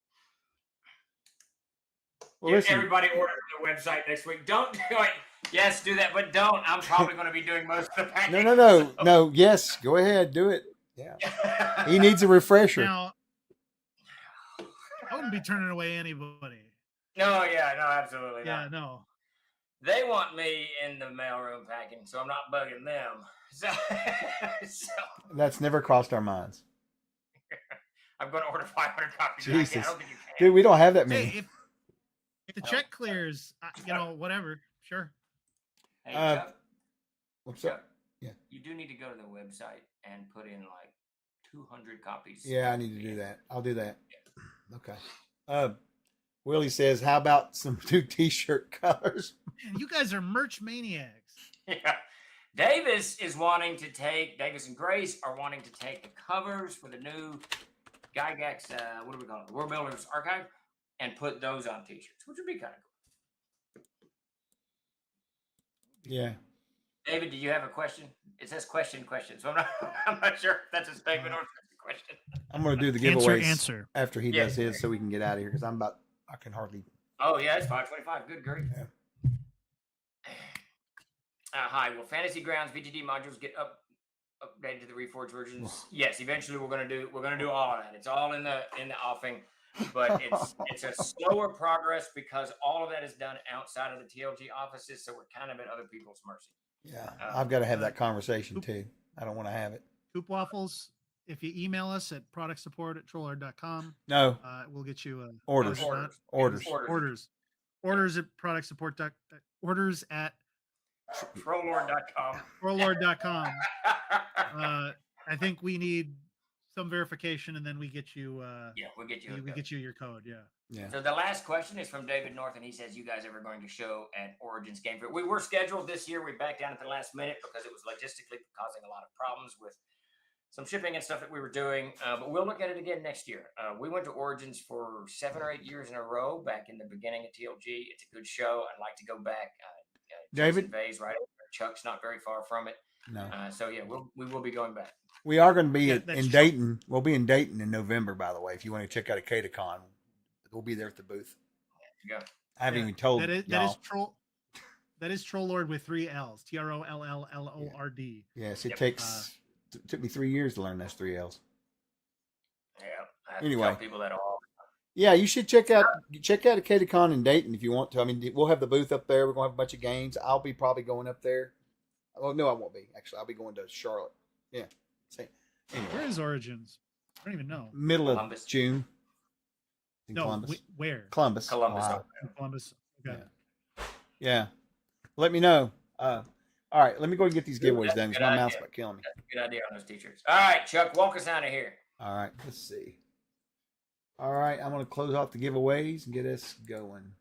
Well, listen. Everybody order the website next week. Don't do it. Yes, do that, but don't. I'm probably going to be doing most of the packing. No. Yes, go ahead, do it. Yeah, he needs a refresher. Now, I wouldn't be turning away anybody. No, absolutely not. Yeah, no. They want me in the mailroom packing, so I'm not bugging them. So That's never crossed our minds. I'm going to order 500 copies. Jesus, I don't think you can. dude, we don't have that many. Hey, if the check clears, whatever, sure. Hey, Chuck, What's up? Yeah. You do need to go to the website and put in like 200 copies. Yeah, I need to do that. I'll do that. Okay. Willie says, "How about some new T-shirt colors?" Man, you guys are merch maniacs. Yeah. Davis and Grace are wanting to take the covers for the new Gygax, what do we call it? The World Builders Archive, and put those on T-shirts, which would be kind of cool. Yeah. David, do you have a question? It says question, so I'm not sure if that's a statement or if that's a question. I'm going to do the giveaways Answer. after he does his, so we can get out of here because I can hardly. Oh yeah, it's 5:25. Good grief. Yeah. Hi. Will Fantasy Grounds VGD modules get updated to the reforged versions? Yes. Eventually, we're gonna do all of that. It's all in the offing, but it's a slower progress because all of that is done outside of the TLG offices, so we're kind of at other people's mercy. Yeah, I've got to have that conversation too. I don't want to have it. Coop Waffles. If you email us at productsupport@trollard.com, No. We'll get you Orders at orders at Trollord.com. Trollord.com. I think we need some verification, and then we get you. Yeah, we'll get you. We get you your code. Yeah. Yeah. So the last question is from David North, and he says, "You guys ever going to show at Origins Game Fair?" We were scheduled this year. We backed down at the last minute because it was logistically causing a lot of problems with some shipping and stuff that we were doing. But we'll look at it again next year. We went to Origins for 7 or 8 years in a row back in the beginning of TLG. It's a good show. I'd like to go back. David? Vay's right over there. Chuck's not very far from it. No. So yeah, we will be going back. We are going to be Yeah, in that's true. Dayton. We'll be in Dayton in November, by the way. If you want to check out a Catacon, we'll be there at the booth. There you go. I haven't Yeah, even told that is y'all. troll. That is Troll Lord with 3 L's. TROLLLORD. Yes, it Yep. takes. It took me 3 years to learn those 3 L's. Yeah. I have Anyway. to tell people that all. Yeah, you should check out a Catacon in Dayton if you want to. I mean, we'll have the booth up there. We're going to have a bunch of games. I'll be probably going up there. Well, no, I won't be. Actually, I'll be going to Charlotte. Yeah. Anyway, Where is Origins? I don't even know. middle of Columbus. June. In No, Columbus. where? Columbus. Columbus. Ohio. In Columbus. Okay. Yeah. Let me know. All right, let me go and get these giveaways That's a done good because my mouth's idea. about killing me. That's a good idea on those t-shirts. All right, Chuck, walk us out of here. All right, let's see. All right, I'm going to close off the giveaways and get us going.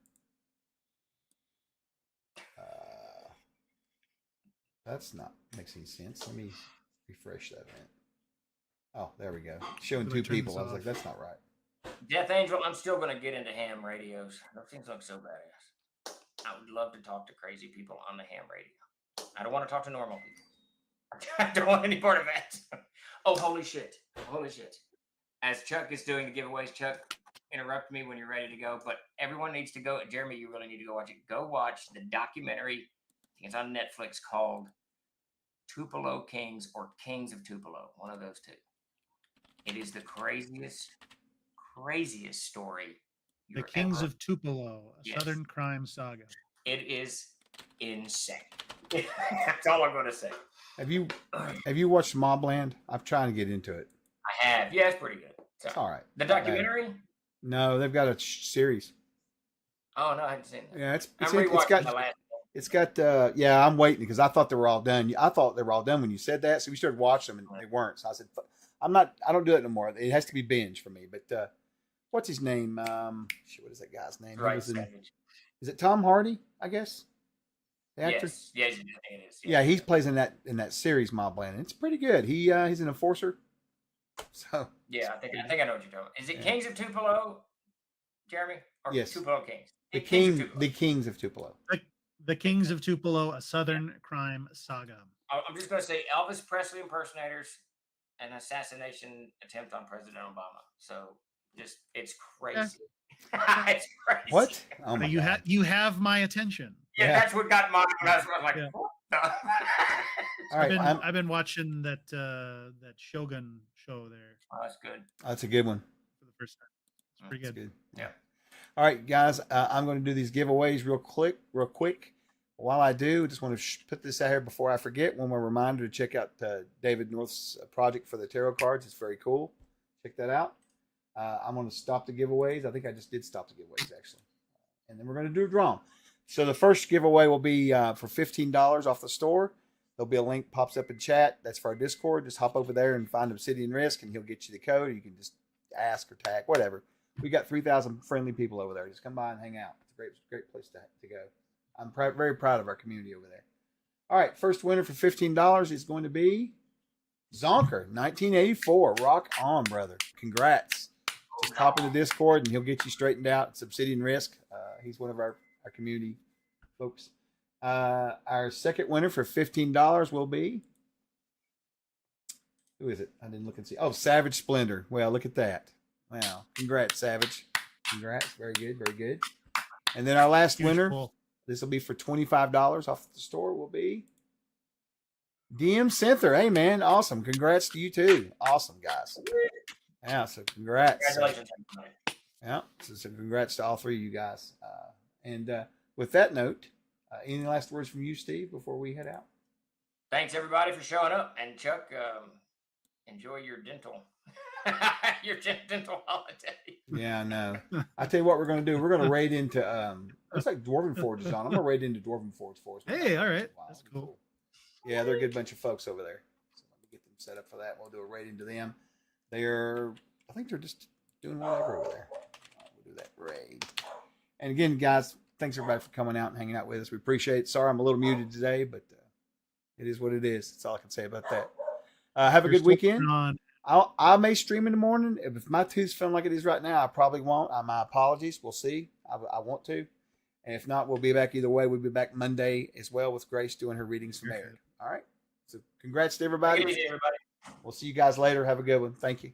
That's not makes any sense. Let me refresh that event. Oh, there we go. Showing Let me 2 turn people. this I was like, off. that's not right. Death Angel, I'm still going to get into ham radios. Those things look so badass. I would love to talk to crazy people on the ham radio. I don't want to talk to normal people. I don't want any part of that. Oh, holy shit. Holy shit. As Chuck is doing the giveaways, Chuck, interrupt me when you're ready to go. But everyone needs to go. Jeremy, you really need to go watch it. Go watch the documentary. I think it's on Netflix called Tupelo Kings or Kings of Tupelo. One of those two. It is the craziest story. The you're Kings ever- of Tupelo, a Yes. Southern crime saga. It is insane. That's all I'm going to say. Have you watched Mobland? I'm trying to get into it. I have. Yeah, it's pretty good. So, It's all right. the Not bad. documentary? No, they've got a series. Oh, no, I haven't seen that. Yeah, I'm rewatching the last it's got yeah, I'm waiting because I thought they were all done. I thought they were all done when you said that. So we started watching them and they weren't. So I said, I don't do it no more. It has to be binge for me. But what's his name? Shit, what is that guy's name? He Right. was in- Savage. is it Tom Hardy, I guess? The actor? Yes. Yes, it is. Yeah, he plays in that series Mobland. It's pretty good. He's an enforcer. So Yeah, I think I know what you're talking about. Is it Yeah. Kings of Tupelo, Jeremy? Or Yes. Tupelo Kings? the Kings of Tupelo. Kings of Tupelo. The Kings of Tupelo, a Southern crime saga. I'm just going to say Elvis Presley impersonators and assassination attempt on President Obama. So it's crazy. It's crazy. What? Oh my you God. you have my attention. Yeah, Yeah. that's what got my. I was like, Yeah. what the? All right, I've been watching that Shogun show there Oh, that's good. that's a good one. for the first time. It's pretty That's good. good. Yeah. All right, guys, I'm going to do these giveaways real quick. While I do, just want to put this out here before I forget. One more reminder to check out David North's project for the tarot cards. It's very cool. Check that out. I'm going to stop the giveaways. I think I just did stop the giveaways, actually. And then we're going to do a draw. So the first giveaway will be for $15 off the store. There'll be a link pops up in chat. That's for our Discord. Just hop over there and find Obsidian Risk, and he'll get you the code. You can just ask or tag, whatever. We got 3,000 friendly people over there. Just come by and hang out. It's a great place to go. I'm very proud of our community over there. All right, first winner for $15 is going to be Zonker, 1984. Rock on, brother. Congrats. Just hop in the Discord, and he'll get you straightened out. It's Obsidian Risk. He's one of our community folks. Our second winner for $15 will be... Who is it? I didn't look and see. Oh, Savage Splendor. Well, look at that. Wow. Congrats, Savage. Congrats. Very good. Very good. And then our last Huge winner, pull. this will be for $25 off the store, will be DM Cinther. Hey, man. Awesome. Congrats to you, too. Awesome, guys. Yeah, so congrats. Congratulations, everybody. Yeah, so congrats to all three of you guys. And with that note, any last words from you, Steve, before we head out? Thanks everybody for showing up, and Chuck, enjoy your dental dental holiday. Yeah, I know. I tell you what we're going to do. We're going to raid into looks like Dwarven Forge is on. I'm going to raid into Dwarven Forge for us. Hey, all right. Wow, That's cool. Yeah, they're a good bunch of folks over there. So let me get them set up for that. We'll do a raid into them. I think they're just doing whatever over there. We'll do that raid. And again, guys, thanks everybody for coming out and hanging out with us. We appreciate it. Sorry, I'm a little muted today, but it is what it is. That's all I can say about that. Have a You're good weekend. still on. I may stream in the morning. If my tooth's feeling like it is right now, I probably won't. My apologies. We'll see. I want to. And if not, we'll be back either way. We'll be back Monday as well with Grace doing her readings from there. All right. So congrats to everybody. We'll see you guys later. Have a good one. Thank you.